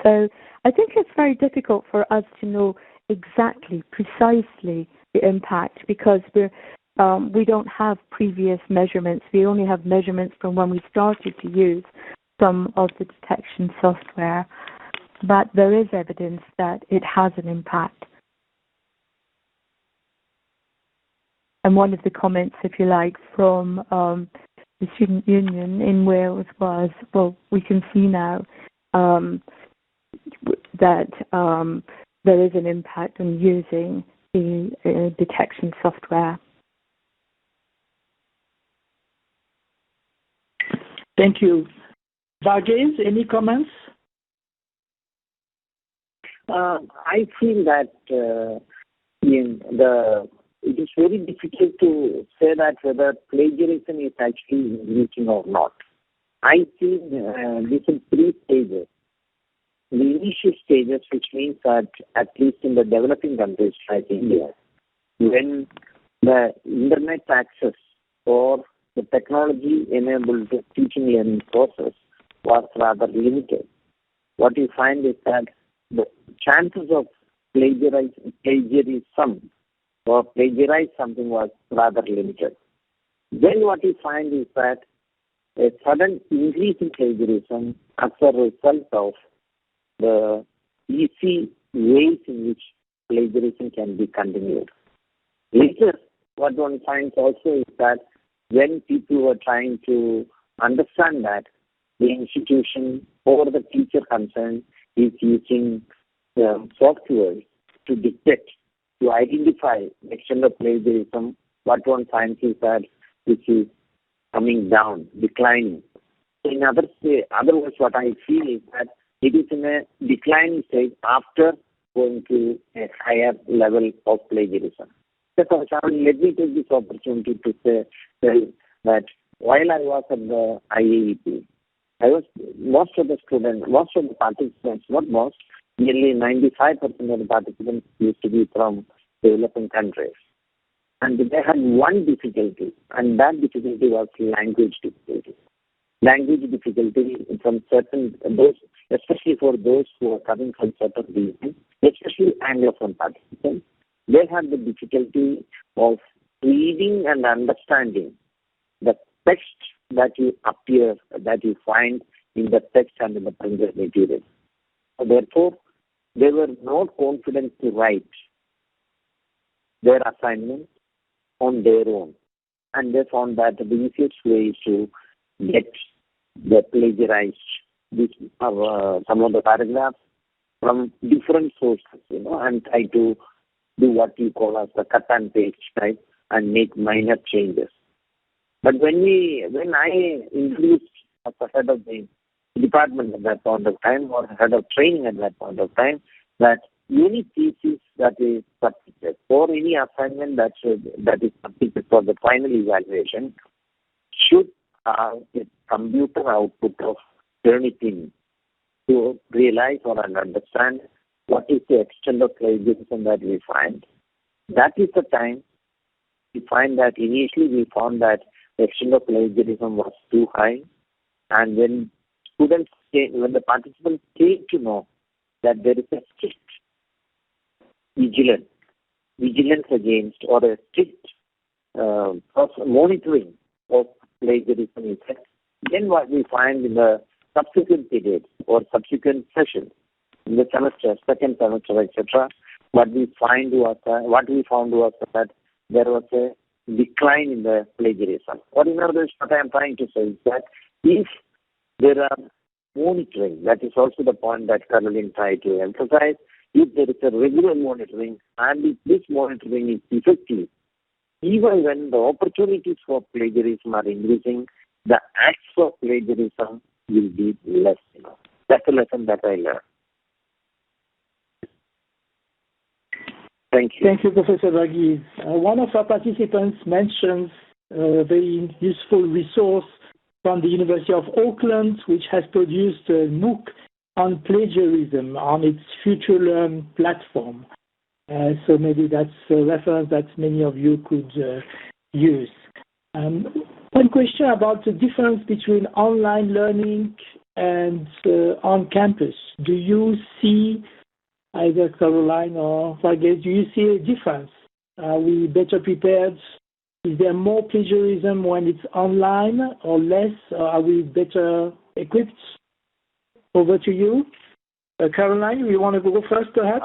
Speaker 6: So I think it's very difficult for us to know exactly, precisely the impact, because we don't have previous measurements. We only have measurements from when we started to use some of the detection software. But there is evidence that it has an impact. And one of the comments, if you like, from the student union in Wales was, well, we can see now that there is an impact on using the detection software.
Speaker 4: Thank you. Varghese, any comments?
Speaker 5: I feel that it is very difficult to say that whether plagiarism is actually increasing or not. I see this in 3 stages. The initial stages, which means that at least in the developing countries like India, when the internet access or the technology-enabled teaching learning process was rather limited, what you find is that the chances of plagiarism or plagiarize something was rather limited. Then what you find is that a sudden increase in plagiarism as a result of the easy ways in which plagiarism can be continued. Later, what one finds also is that when people were trying to understand that the institution or the teacher concerned is using software to detect, to identify the extent of plagiarism, what one finds is that this is coming down, declining. In other words, what I feel is that it is in a declining stage after going to a higher level of plagiarism. So, for example, let me take this opportunity to say that while I was at the IAEP, most of the participants, not most, nearly 95% of the participants used to be from developing countries. And they had one difficulty, and that difficulty was language difficulty. Language difficulty from those, especially for those who are coming from certain regions, especially Anglophone participants, they had the difficulty of reading and understanding the text that you find in the text and in the printed material. So therefore, they were not confident to write their assignments on their own. And they found that the easiest way is to get the plagiarized some of the paragraphs from different sources, and try to do what you call as the cut and paste type and make minor changes. But when I introduced as the head of the department at that point of time, or head of training at that point of time, that any thesis that is submitted or any assignment that is submitted for the final evaluation should have a computer output of Turnitin to realize or understand what is the extent of plagiarism that we find. That is the time we find that initially we found that the extent of plagiarism was too high, and when when the participants came to know that there is a strict vigilance against or a strict monitoring of plagiarism effect, then what we find in the subsequent periods or subsequent sessions in the semester, second semester, etc., what we found was that there was a decline in the plagiarism. Or in other words, what I am trying to say is that if there are monitoring, that is also the point that Caroline tried to emphasize, if there is a regular monitoring and if this monitoring is effective, even when the opportunities for plagiarism are increasing, the acts of plagiarism will be less. That's a lesson that I learned. Thank you.
Speaker 4: Thank you, Professor Varghese. One of our participants mentions a very useful resource from the University of Auckland, which has produced a MOOC on plagiarism on its FutureLearn platform. So maybe that's a reference that many of you could use. One question about the difference between online learning and on campus. Do you see, either Caroline or Varghese, do you see a difference? Are we better prepared? Is there more plagiarism when it's online or less? Or are we better equipped? Over to you. Caroline, you want to go first perhaps?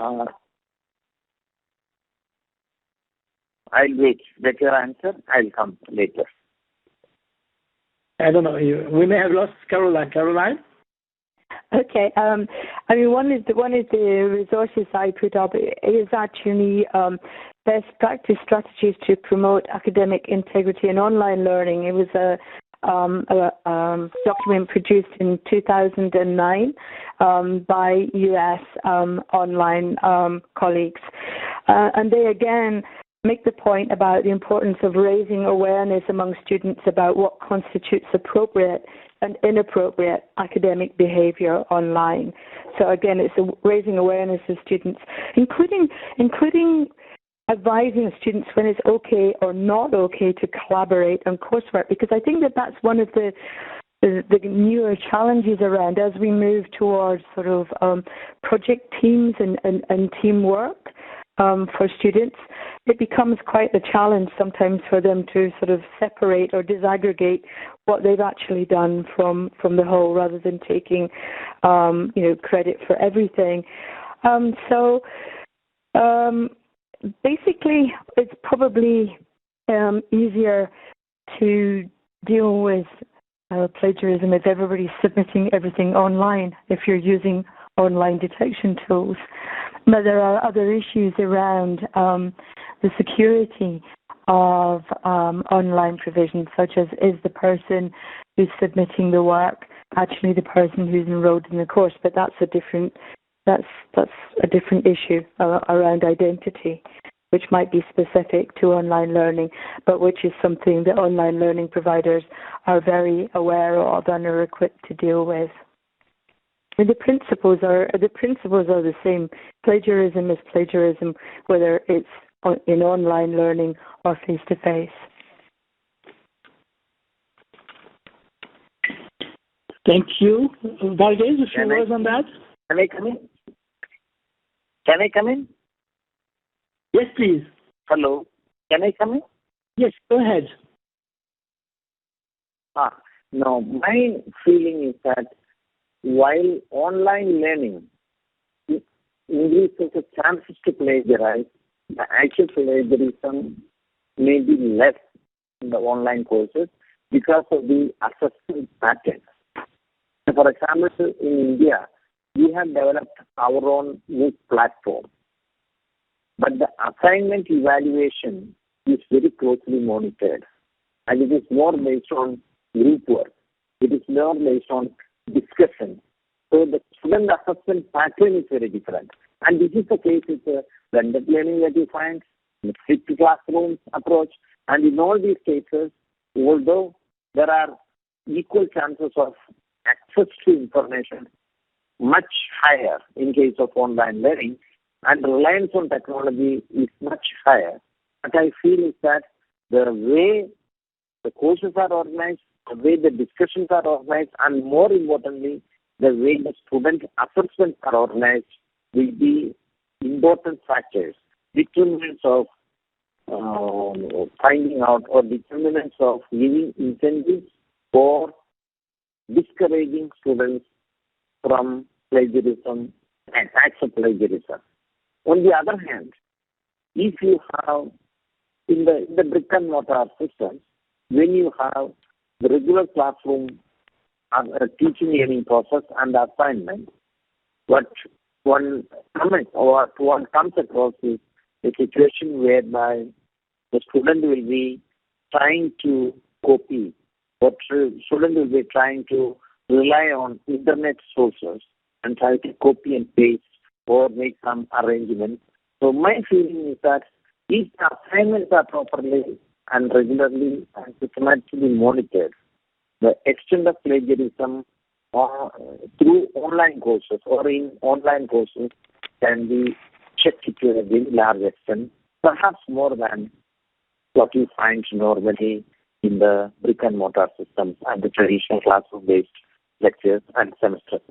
Speaker 5: I'll wait. Let your answer. I'll come later.
Speaker 4: I don't know. We may have lost Caroline. Caroline?
Speaker 6: Okay. One of the resources I put up is actually best practice strategies to promote academic integrity in online learning. It was a document produced in 2009 by U.S. online colleagues. And they again make the point about the importance of raising awareness among students about what constitutes appropriate and inappropriate academic behavior online. So again, it's raising awareness of students, including advising students when it's okay or not okay to collaborate on coursework, because I think that's one of the newer challenges around as we move towards sort of project teams and teamwork for students. It becomes quite a challenge sometimes for them to sort of separate or disaggregate what they've actually done from the whole, rather than taking credit for everything. Basically, it's probably easier to deal with plagiarism if everybody's submitting everything online, if you're using online detection tools. But there are other issues around the security of online provisions, such as, is the person who's submitting the work actually the person who's enrolled in the course? But that's a different issue around identity, which might be specific to online learning, but which is something that online learning providers are very aware of and are equipped to deal with. And the principles are the same. Plagiarism is plagiarism, whether it's in online learning or face-to-face.
Speaker 4: Thank you. Varghese, a few words on that?
Speaker 5: Can I come in? Can I come in?
Speaker 4: Yes, please.
Speaker 5: Hello. Can I come in?
Speaker 4: Yes, go ahead.
Speaker 5: No, my feeling is that while online learning increases the chances to plagiarize, the actual plagiarism may be less in the online courses because of the assessment patterns. For example, in India, we have developed our own MOOC platform, but the assignment evaluation is very closely monitored, and it is more based on group work. It is more based on discussion. So the student assessment pattern is very different. And this is the case with the blended learning that you find, the flipped classroom approach. And in all these cases, although there are equal chances of access to information much higher in case of online learning, and reliance on technology is much higher, what I feel is that the way the courses are organized the way the discussions are organized, and more importantly, the way the student assessments are organized will be important factors, determinants of finding out or determinants of giving incentives or discouraging students from plagiarism and acts of plagiarism. On the other hand, if you have in the brick and mortar systems, when you have the regular classroom teaching learning process and assignment, what one comes across is a situation whereby the student will be trying to copy, or student will be trying to rely on internet sources and try to copy and paste or make some arrangements. So my feeling is that if the assignments are properly and regularly and systematically monitored, the extent of plagiarism through online courses or in online courses can be checked to a very large extent, perhaps more than what you find normally in the brick and mortar systems and the traditional classroom-based lectures and semesters.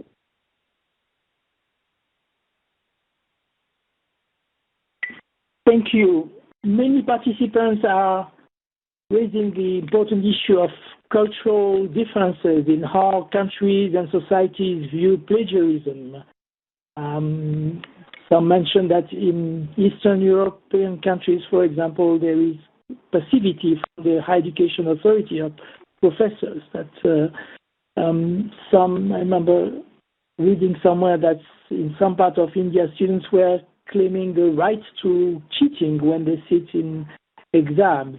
Speaker 4: Thank you. Many participants are raising the important issue of cultural differences in how countries and societies view plagiarism. Some mention that in Eastern European countries, for example, there is passivity from the higher education authority of professors. That I remember reading somewhere that in some part of India, students were claiming the right to cheating when they sit in exams.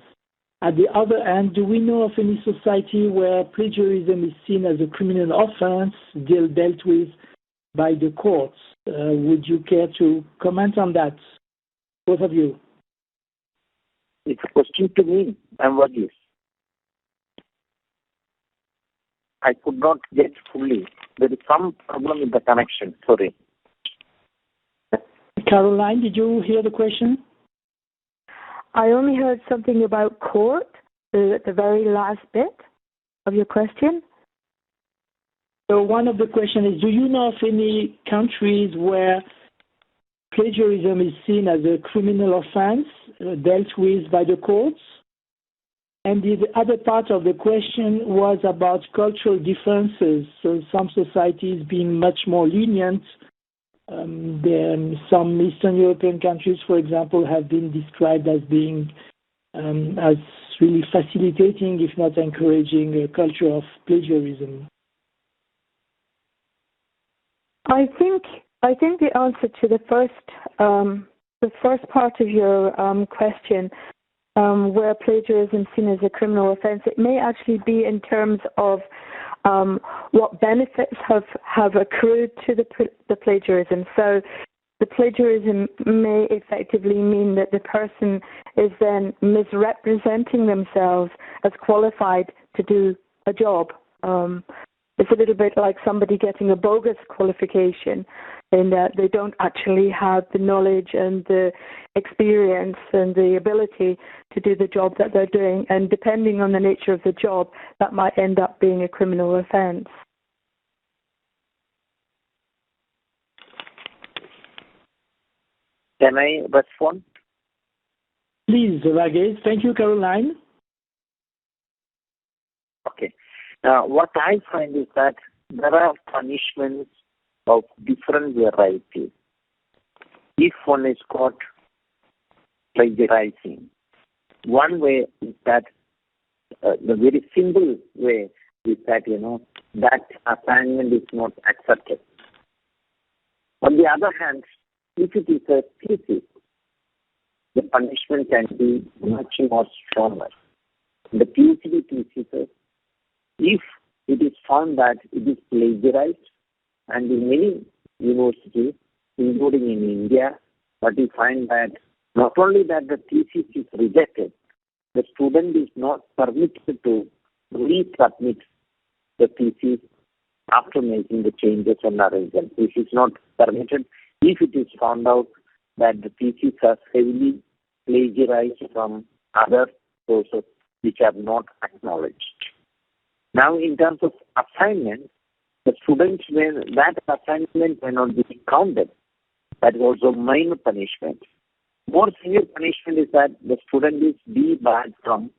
Speaker 4: At the other hand, do we know of any society where plagiarism is seen as a criminal offense dealt with by the courts? Would you care to comment on that, both of you?
Speaker 5: It's a question to me. I'm what is. I could not get fully. There is some problem in the connection. Sorry.
Speaker 4: Caroline, did you hear the question?
Speaker 6: I only heard something about court at the very last bit of your question.
Speaker 4: So one of the questions is, do you know of any countries where plagiarism is seen as a criminal offense dealt with by the courts? And the other part of the question was about cultural differences. So some societies being much more lenient. Some Eastern European countries, for example, have been described as being as really facilitating, if not encouraging, a culture of plagiarism.
Speaker 6: I think the answer to the first part of your question, where plagiarism is seen as a criminal offence, it may actually be in terms of what benefits have accrued to the plagiarism. So the plagiarism may effectively mean that the person is then misrepresenting themselves as qualified to do a job. It's a little bit like somebody getting a bogus qualification in that they don't actually have the knowledge and the experience and the ability to do the job that they're doing. And depending on the nature of the job, that might end up being a criminal offense.
Speaker 5: Can I respond?
Speaker 4: Please, Ragesh. Thank you, Caroline.
Speaker 5: Okay. What I find is that there are punishments of different varieties. If one is caught plagiarizing, one way is that the very simple way is that, that assignment is not accepted. On the other hand, if it is a thesis, the punishment can be much more stronger. The PhD thesis, if it is found that it is plagiarized, and in many universities, including in India, but we find that not only that the thesis is rejected, the student is not permitted to resubmit the thesis after making the changes and arrangements. This is not permitted if it is found out that the thesis has heavily plagiarized from other sources which are not acknowledged. Now, in terms of assignment, the students, that assignment may not be counted. That is also minor punishment. More severe punishment is that the student is debarred from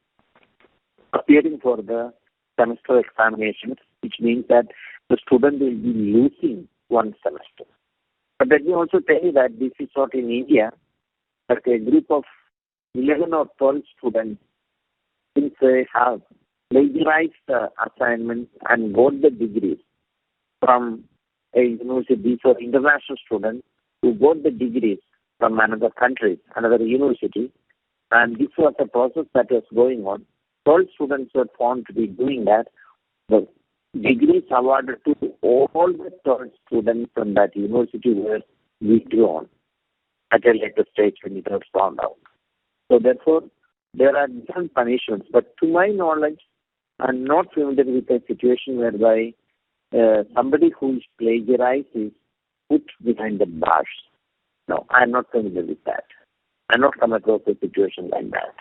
Speaker 5: appearing for the semester examinations, which means that the student will be losing one semester. But let me also tell you that this is not in India, but a group of 11 or 12 students, since they have plagiarized the assignment and got the degrees from a university. These are international students who got the degrees from another country, another university, and this was a process that was going on. 12 students were found to be doing that. The degrees awarded to all the 12 students from that university were withdrawn at a later stage when it was found out. So therefore, there are different punishments, but to my knowledge, I'm not familiar with a situation whereby somebody who is plagiarized is put behind the bars. No, I'm not familiar with that. I've not come across a situation like that.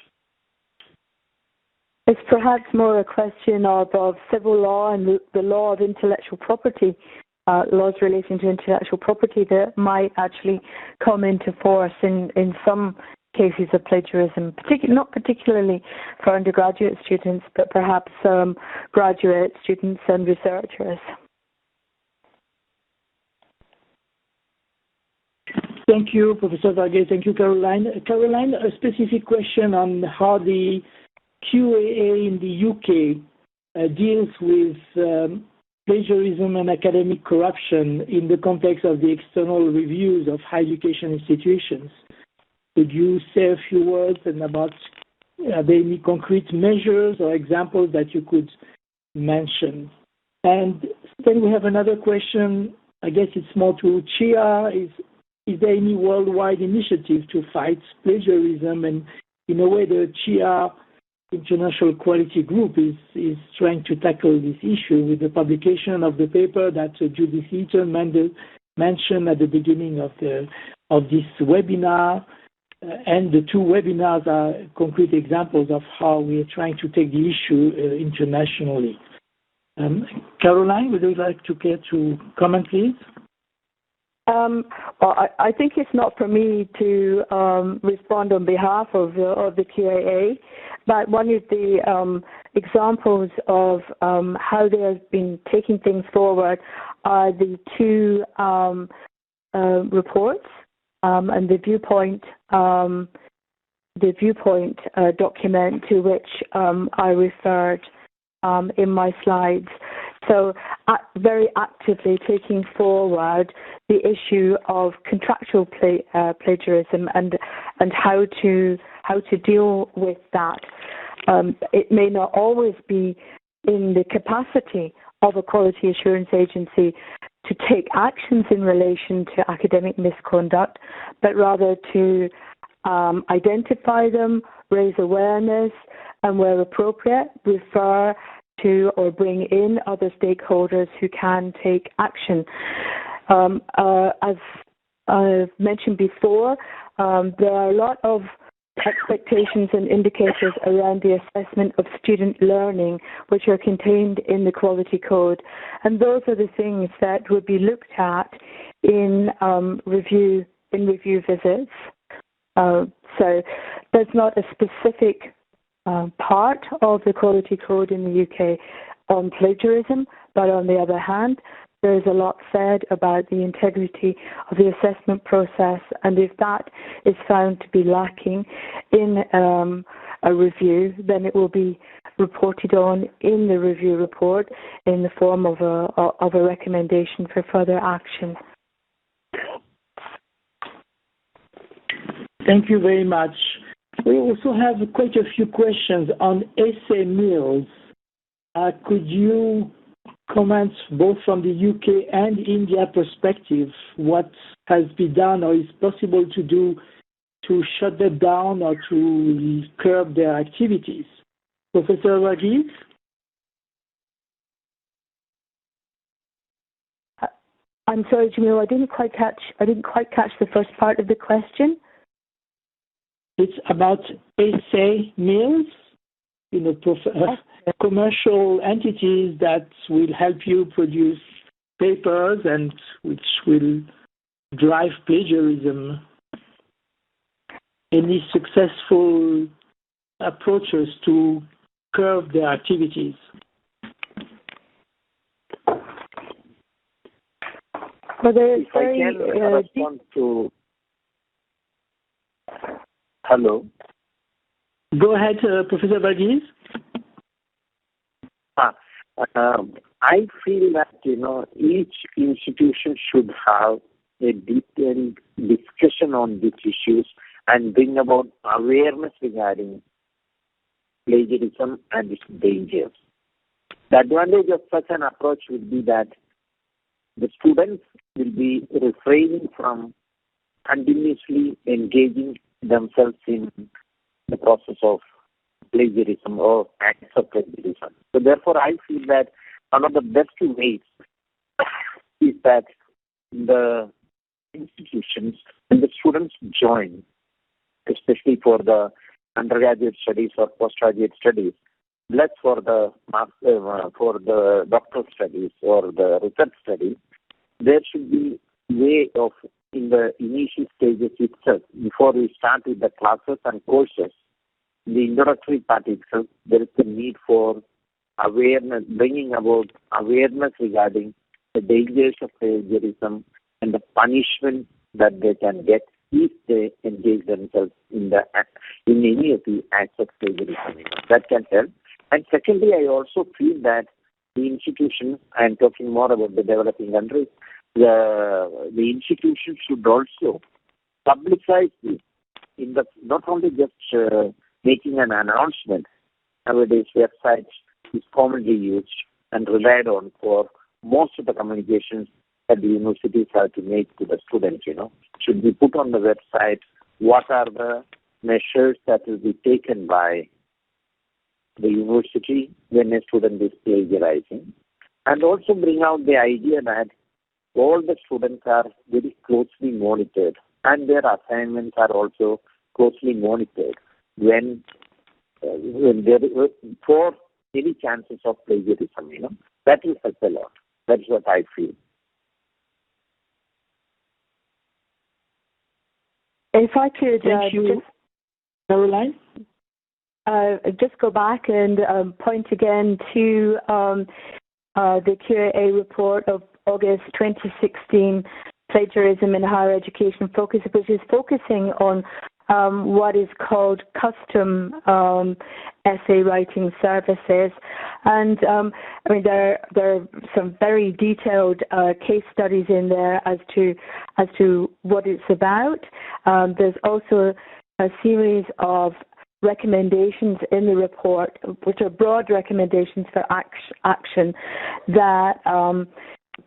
Speaker 6: It's perhaps more a question of civil law and the law of intellectual property, laws relating to intellectual property that might actually come into force in some cases of plagiarism, not particularly for undergraduate students, but perhaps graduate students and researchers.
Speaker 4: Thank you, Professor Varghese. Thank you, Caroline. Caroline, a specific question on how the CHEA in the UK deals with plagiarism and academic corruption in the context of the external reviews of higher education institutions. Could you say a few words about are there any concrete measures or examples that you could mention? And then we have another question. I guess it's more to CHEA. Is there any worldwide initiative to fight plagiarism? And in a way, the CHEA International Quality Group is trying to tackle this issue with the publication of the paper that Judith Eaton mentioned at the beginning of this webinar. And the two webinars are concrete examples of how we are trying to take the issue internationally. Caroline, would you like to care to comment, please?
Speaker 6: Well, I think it's not for me to respond on behalf of the CIQG, but one of the examples of how they have been taking things forward are the two reports and the viewpoint document to which I referred in my slides. So very actively taking forward the issue of contractual plagiarism and how to deal with that. It may not always be in the capacity of a quality assurance agency to take actions in relation to academic misconduct, but rather to identify them, raise awareness, and where appropriate, refer to or bring in other stakeholders who can take action. As I've mentioned before, there are a lot of expectations and indicators around the assessment of student learning, which are contained in the Quality Code. And those are the things that would be looked at in review visits. So there's not a specific part of the Quality Code in the UK on plagiarism, but on the other hand, there is a lot said about the integrity of the assessment process, and if that is found to be lacking in a review, then it will be reported on in the review report in the form of a recommendation for further action.
Speaker 4: Thank you very much. We also have quite a few questions on essay mills. Could you comment both from the UK and India perspective what has been done or is possible to do to shut them down or to curb their activities? Professor Varghese?
Speaker 6: I'm sorry, Jamil, I didn't quite catch the first part of the question.
Speaker 4: It's about essay mills. commercial entities that will help you produce papers and which will drive plagiarism. Any successful approaches to curb their activities?
Speaker 6: Well,
Speaker 5: if I can respond to... Hello?
Speaker 4: Go ahead, Professor Varghese.
Speaker 5: I feel that, each institution should have a detailed discussion on these issues and bring about awareness regarding plagiarism and its dangers. The advantage of such an approach would be that the students will be refraining from continuously engaging themselves in the process of plagiarism or acts of plagiarism. So therefore, I feel that one of the best ways is that the institutions and the students join, especially for the undergraduate studies or postgraduate studies, less for the doctoral studies or the research studies. There should be a way of, in the initial stages itself, before we start with the classes and courses, the introductory part itself, there is a need for awareness, bringing about awareness regarding the dangers of plagiarism and the punishment that they can get if they engage themselves in any of the acts of plagiarism. That can help. And secondly, I also feel that the institutions, I'm talking more about the developing countries, the institutions should also publicize this in the, not only just making an announcement. Nowadays, websites is commonly used and relied on for most of the communications that the universities have to make to the students, Should be put on the website what are the measures that will be taken by the university when a student is plagiarizing, and also bring out the idea that all the students are very closely monitored and their assignments are also closely monitored when there for any chances of plagiarism, that will help a lot. That's what I feel.
Speaker 6: If I could
Speaker 4: just, Caroline?
Speaker 6: Just go back and point again to the CHEA report of August 2016, Plagiarism in Higher Education Focus, which is focusing on what is called custom essay writing services. And there are some very detailed case studies in there as to what it's about. There's also a series of recommendations in the report, which are broad recommendations for action that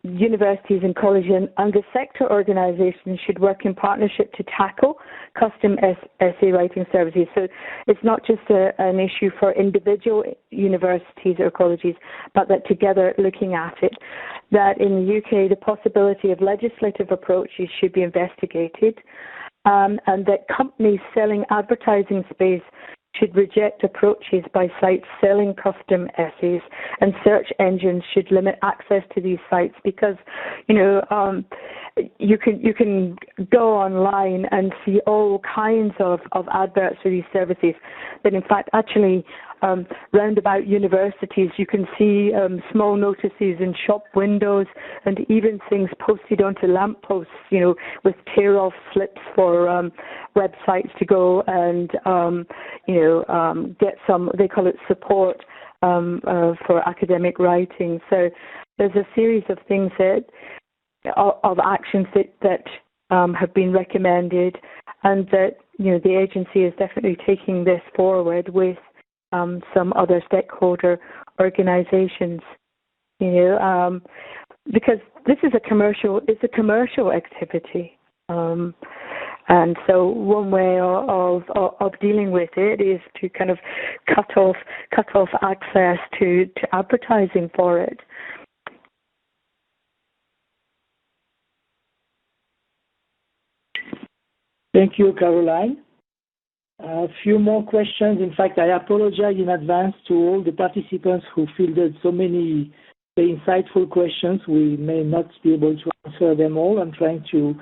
Speaker 6: universities and colleges and the sector organizations should work in partnership to tackle custom essay writing services. So it's not just an issue for individual universities or colleges, but that together looking at it, that in the UK the possibility of legislative approaches should be investigated, and that companies selling advertising space should reject approaches by sites selling custom essays, and search engines should limit access to these sites because, you can go online and see all kinds of adverts for these services. But in fact, actually, round about universities, you can see small notices in shop windows and even things posted onto lampposts, with tear-off slips for websites to go and, get some, they call it support for academic writing. So there's a series of things of actions that have been recommended, and that, the agency is definitely taking this forward with some other stakeholder organizations, because this is a commercial activity. And so one way of dealing with it is to kind of cut off access to advertising for it.
Speaker 4: Thank you, Caroline. A few more questions. In fact, I apologize in advance to all the participants who fielded so many insightful questions. We may not be able to answer them all. I'm trying to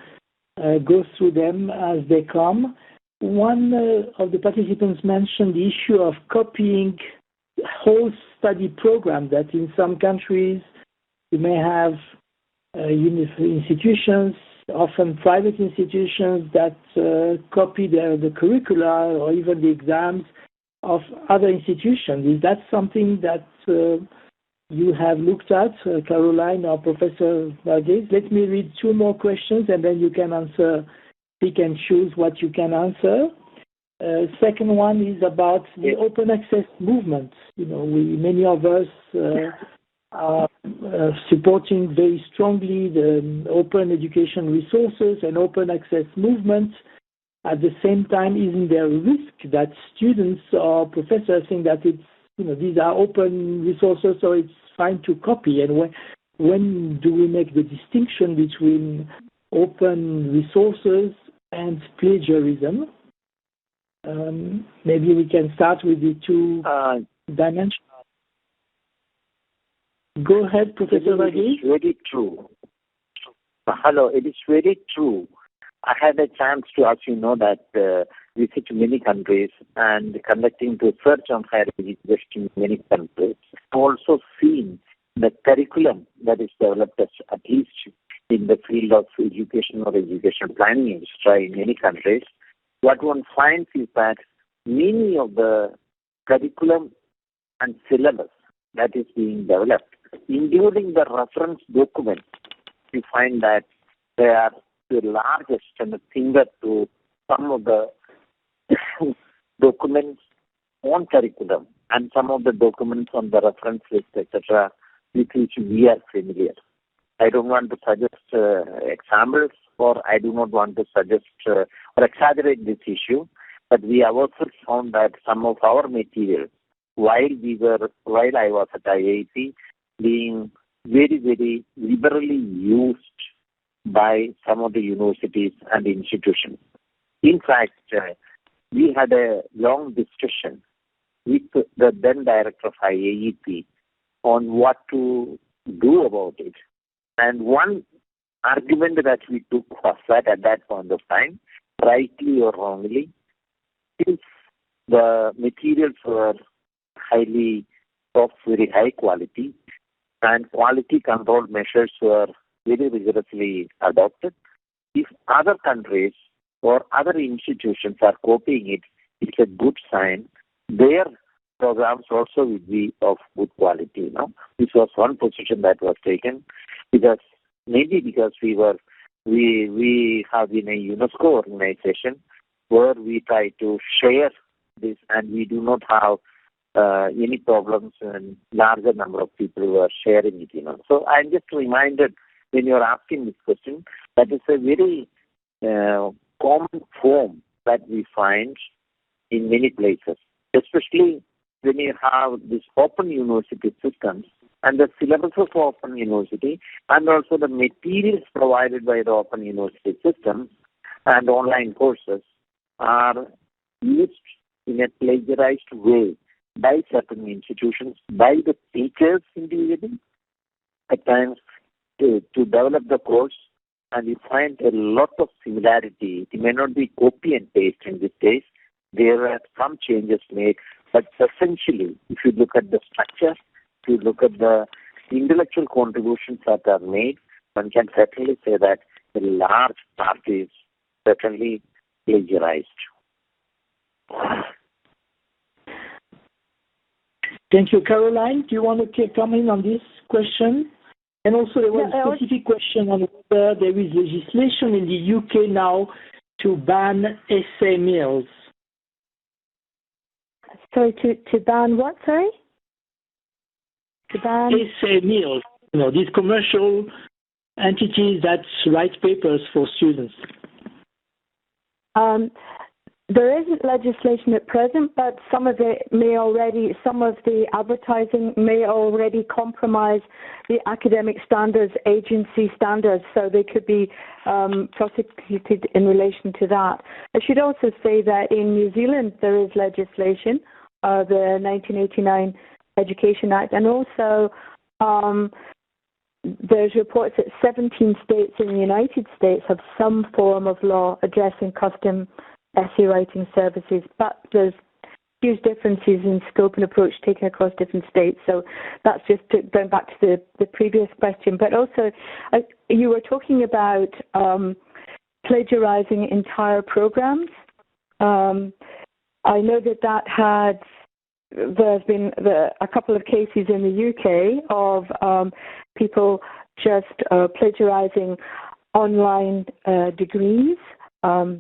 Speaker 4: go through them as they come. One of the participants mentioned the issue of copying whole study program, that in some countries you may have institutions, often private institutions, that copy the curricula or even the exams of other institutions. Is that something that you have looked at, Caroline or Professor Varghese? Let me read two more questions and then you can answer, pick and choose what you can answer. Second one is about the open access movement. You know, many of us are supporting very strongly the open education resources and open access movement. At the same time, isn't there a risk that students or professors think that it's, you know, these are open resources, so it's fine to copy? And when do we make the distinction between open resources and plagiarism? Maybe we can start with the two dimensions. Go ahead, Professor Varghese.
Speaker 5: It is very true. Hello, it is very true. I had a chance to, as you know, that visit many countries and conducting research on higher education in many countries. I've also seen the curriculum that is developed, at least in the field of education or education planning, etc., in many countries. What one finds is that many of the curriculum and syllabus that is being developed, including the reference documents, you find that they are to a large extent similar to some of the documents on curriculum and some of the documents on the reference list, etc., with which we are familiar. I don't want to suggest examples, or I do not want to suggest or exaggerate this issue, but we have also found that some of our materials, while I was at IIT, being very, very liberally used by some of the universities and institutions. In fact, we had a long discussion with the then director of IIT on what to do about it. And one argument that we took was that at that point of time, rightly or wrongly, since the materials were of very high quality and quality control measures were very rigorously adopted, if other countries or other institutions are copying it, it's a good sign. Their programs also will be of good quality. You know, this was one position that was taken because we have been a UNESCO organization where we try to share this, and we do not have any problems and larger number of people who are sharing it. You know, so I'm just reminded when you're asking this question that it's a very common form that we find in many places, especially when you have this open university systems and the syllabus of open university and also the materials provided by the open university systems and online courses are used in a plagiarized way by certain institutions, by the teachers individually, at times to develop the course, and you find a lot of similarity. It may not be copy and paste in this case. There are some changes made, but essentially, if you look at the structure, if you look at the intellectual contributions that are made, one can certainly say that a large part is certainly plagiarized.
Speaker 4: Thank you. Caroline, do you want to come in on this question? And also there was a specific question on whether there is legislation in the UK now to ban essay mills.
Speaker 6: Sorry, to ban what, sorry? To ban
Speaker 4: essay mills, you know, these commercial entities that write papers for students.
Speaker 6: There isn't legislation at present, but some of the advertising may already compromise the Academic Standards Agency standards, so they could be prosecuted in relation to that. I should also say that in New Zealand there is legislation, the 1989 Education Act, and also there's reports that 17 states in the United States have some form of law addressing custom essay writing services, but there's huge differences in scope and approach taken across different states. So that's just going back to the previous question. But also, you were talking about plagiarizing entire programs. I know there's been a couple of cases in the UK of people just plagiarizing online degrees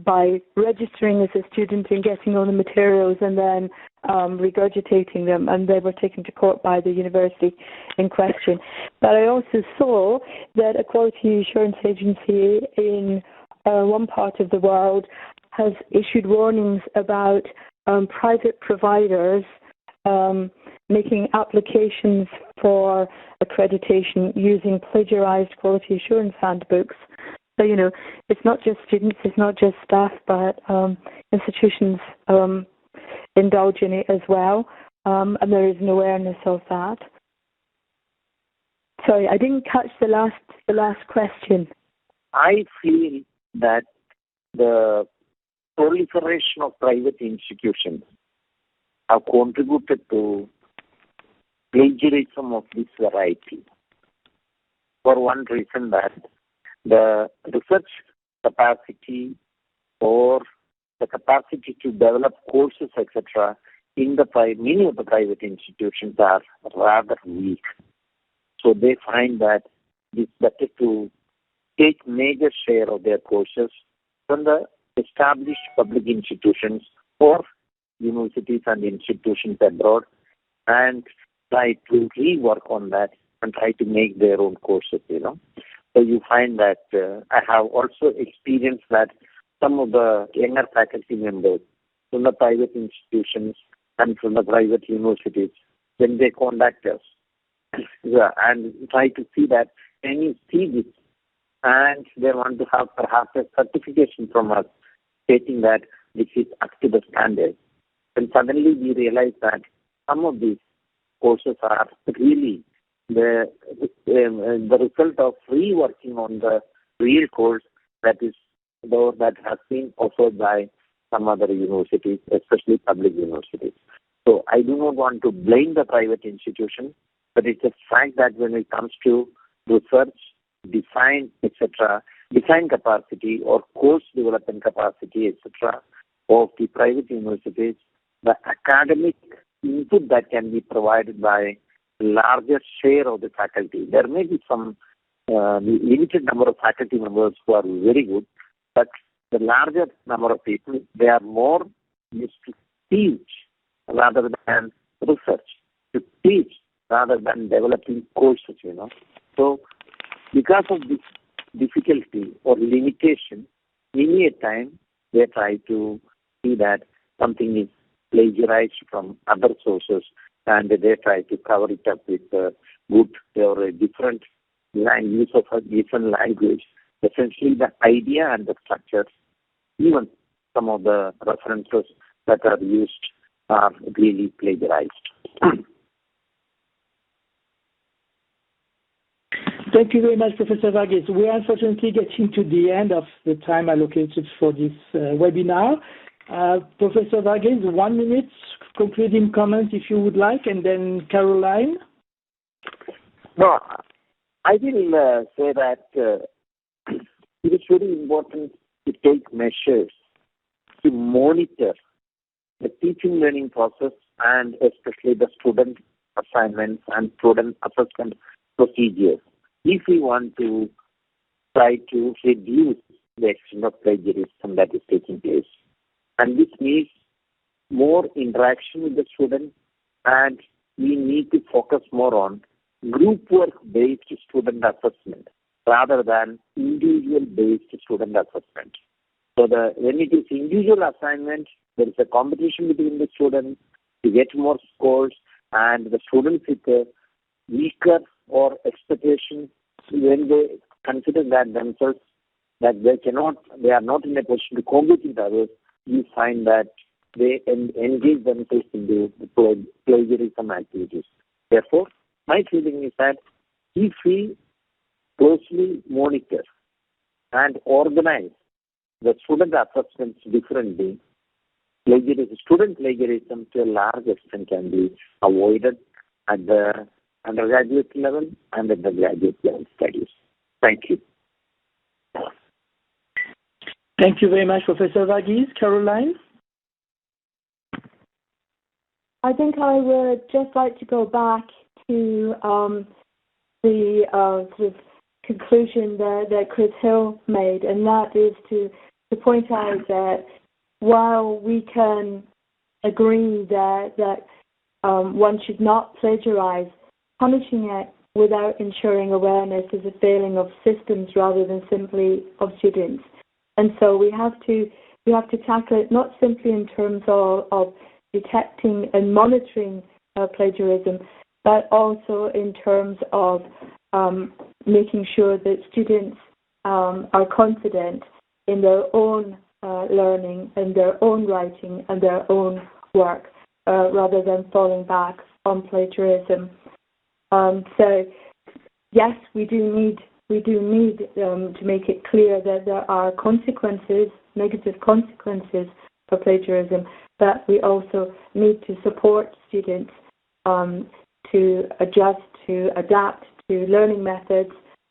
Speaker 6: by registering as a student and getting all the materials and then regurgitating them, and they were taken to court by the university in question. But I also saw that a quality assurance agency in one part of the world has issued warnings about private providers making applications for accreditation using plagiarized quality assurance handbooks. So, it's not just students, it's not just staff, but institutions indulge in it as well, and there is an awareness of that. Sorry, I didn't catch the last question.
Speaker 5: I feel that the proliferation of private institutions have contributed to plagiarism of this variety. For one reason, that the research capacity or the capacity to develop courses, etc., in many of the private institutions are rather weak. So they find that it's better to take major share of their courses from the established public institutions or universities and institutions abroad and try to rework on that and try to make their own courses, So you find that I have also experienced that some of the younger faculty members from the private institutions and from the private universities, when they contact us and try to see that, can you see this? And they want to have perhaps a certification from us stating that this is up to the standard. And suddenly we realize that some of these courses are really the result of reworking on the real course that has been offered by some other universities, especially public universities. So I do not want to blame the private institution, but it's a fact that when it comes to research, design, etc., design capacity or course development capacity, etc., of the private universities, the academic input that can be provided by larger share of the faculty. There may be some limited number of faculty members who are very good, but the larger number of people, they are more used to teach rather than research, to teach rather than developing courses, So because of this difficulty or limitation, many a time they try to see that something is plagiarized from other sources and they try to cover it up with good or a different use of a different language. Essentially, the idea and the structure, even some of the references that are used are really plagiarized.
Speaker 4: Thank you very much, Professor Varghese. We are unfortunately getting to the end of the time allocated for this webinar. Professor Varghese, 1 minute concluding comment if you would like, and then Caroline.
Speaker 5: No, I will say that it is very important to take measures to monitor the teaching learning process and especially the student assignments and student assessment procedures if we want to try to reduce the extent of plagiarism that is taking place. And this means more interaction with the student, and we need to focus more on group work-based student assessment rather than individual-based student assessment. So when it is individual assignment, there is a competition between the students to get more scores, and the students with a weaker or expectation, when they consider that themselves that they are not in a position to compete with others, you find that they engage themselves into the plagiarism activities. Therefore, my feeling is that if we closely monitor and organize the student assessments differently, student plagiarism to a large extent can be avoided at the undergraduate level and at the graduate level studies. Thank you.
Speaker 4: Thank you very much, Professor Varghese. Caroline?
Speaker 6: I think I would just like to go back to the sort of conclusion that Chris Hill made, and that is to point out that while we can agree that one should not plagiarize, punishing it without ensuring awareness is a failing of systems rather than simply of students. And so we have to tackle it not simply in terms of detecting and monitoring plagiarism, but also in terms of making sure that students are confident in their own learning and their own writing and their own work, rather than falling back on plagiarism. So, yes, we do need to make it clear that there are consequences, negative consequences for plagiarism, but we also need to support students to adjust, to adapt to learning methods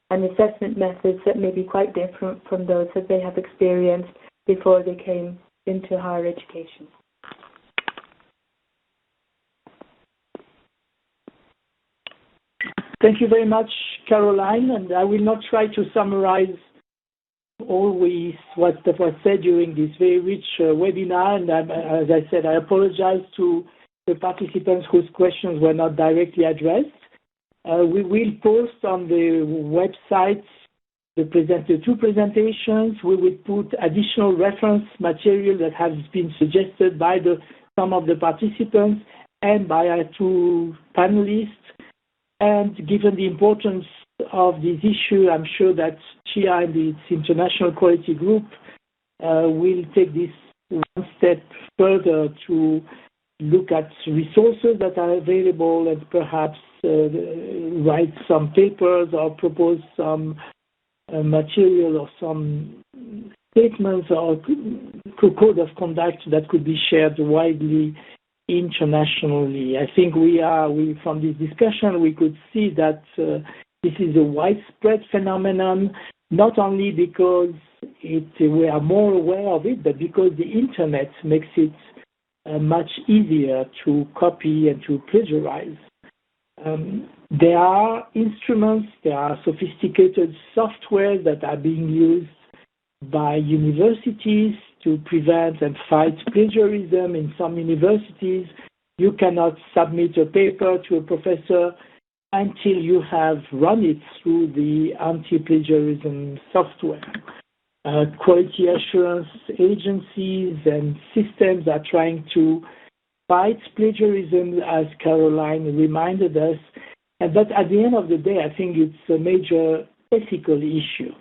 Speaker 6: and assessment methods that may be quite different from those that they have experienced before they came into higher education.
Speaker 4: Thank you very much, Caroline, and I will not try to summarize always what was said during this very rich webinar, and as I said, I apologize to the participants whose questions were not directly addressed. We will post on the website the two presentations. We will put additional reference material that has been suggested by some of the participants and by our two panelists. And given the importance of this issue, I'm sure that CHEA and its International Quality Group will take this one step further to look at resources that are available and perhaps write some papers or propose some material or some statements or code of conduct that could be shared widely internationally. I think from this discussion, we could see that this is a widespread phenomenon, not only because we are more aware of it, but because the internet makes it much easier to copy and to plagiarize. There are instruments, there are sophisticated software that are being used by universities to prevent and fight plagiarism. In some universities, you cannot submit a paper to a professor until you have run it through the anti-plagiarism software. Quality assurance agencies and systems are trying to fight plagiarism, as Caroline reminded us. But at the end of the day, I think it's a major ethical issue.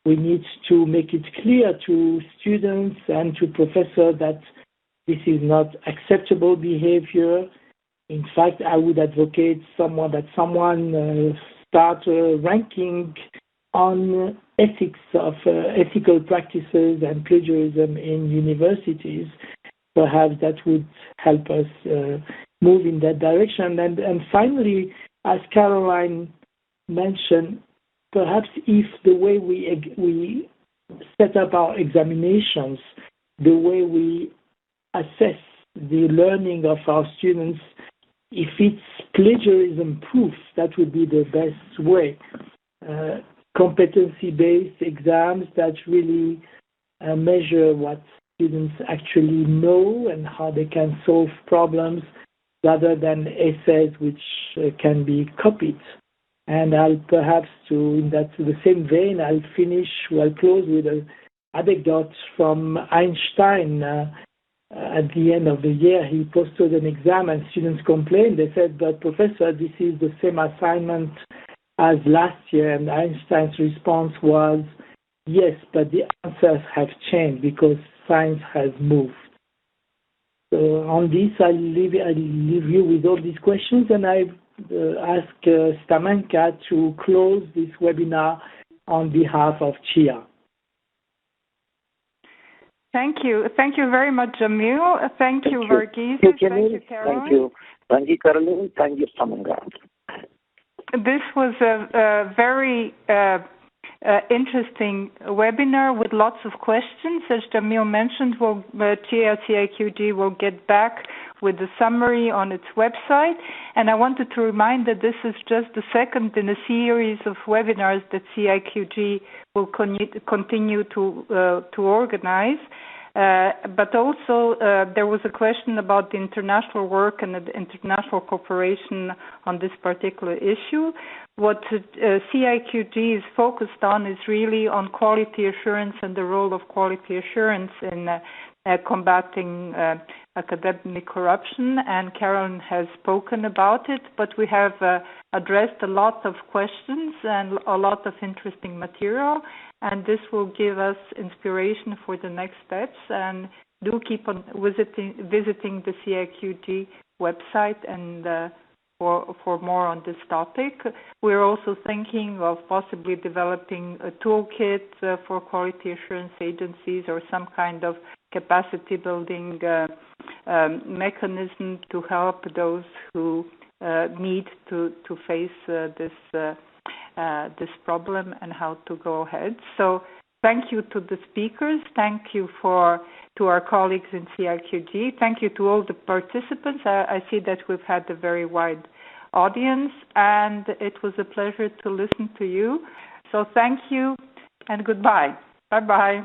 Speaker 4: We need to make it clear to students and to professors that this is not acceptable behavior. In fact, I would advocate someone start a ranking on ethical practices and plagiarism in universities. Perhaps that would help us move in that direction. And finally, as Caroline mentioned, perhaps if the way we set up our examinations, the way we assess the learning of our students, if it's plagiarism proof, that would be the best way. Competency-based exams that really measure what students actually know and how they can solve problems, rather than essays which can be copied. And I'll perhaps, in the same vein, I'll close with a anecdote from Einstein. At the end of the year, he posted an exam and students complained. They said, but professor, this is the same assignment as last year. And Einstein's response was, yes, but the answers have changed because science has moved. So on this, I leave you with all these questions, and I ask Stamenka to close this webinar on behalf of CHEA.
Speaker 3: Thank you. Thank you very much, Jamil. Thank you, Verghese.
Speaker 5: Thank you,
Speaker 3: Caroline.
Speaker 5: Thank you. Thank you, Caroline. Thank you, Stamenka.
Speaker 3: This was a very interesting webinar with lots of questions. As Jamil mentioned, CHEA CIQG will get back with the summary on its website. And I wanted to remind that this is just the second in a series of webinars that CIQG will continue to organize. But also there was a question about the international work and the international cooperation on this particular issue. What CIQG is focused on is really on quality assurance and the role of quality assurance in combating academic corruption, and Carolyn has spoken about it, but we have addressed a lot of questions and a lot of interesting material, and this will give us inspiration for the next steps. And do keep on visiting the CIQG website and for more on this topic. We're also thinking of possibly developing a toolkit for quality assurance agencies or some kind of capacity building mechanism to help those who need to face this problem and how to go ahead. So thank you to the speakers. Thank you to our colleagues in CIQG. Thank you to all the participants. I see that we've had a very wide audience, and it was a pleasure to listen to you. So thank you and goodbye. Bye-bye.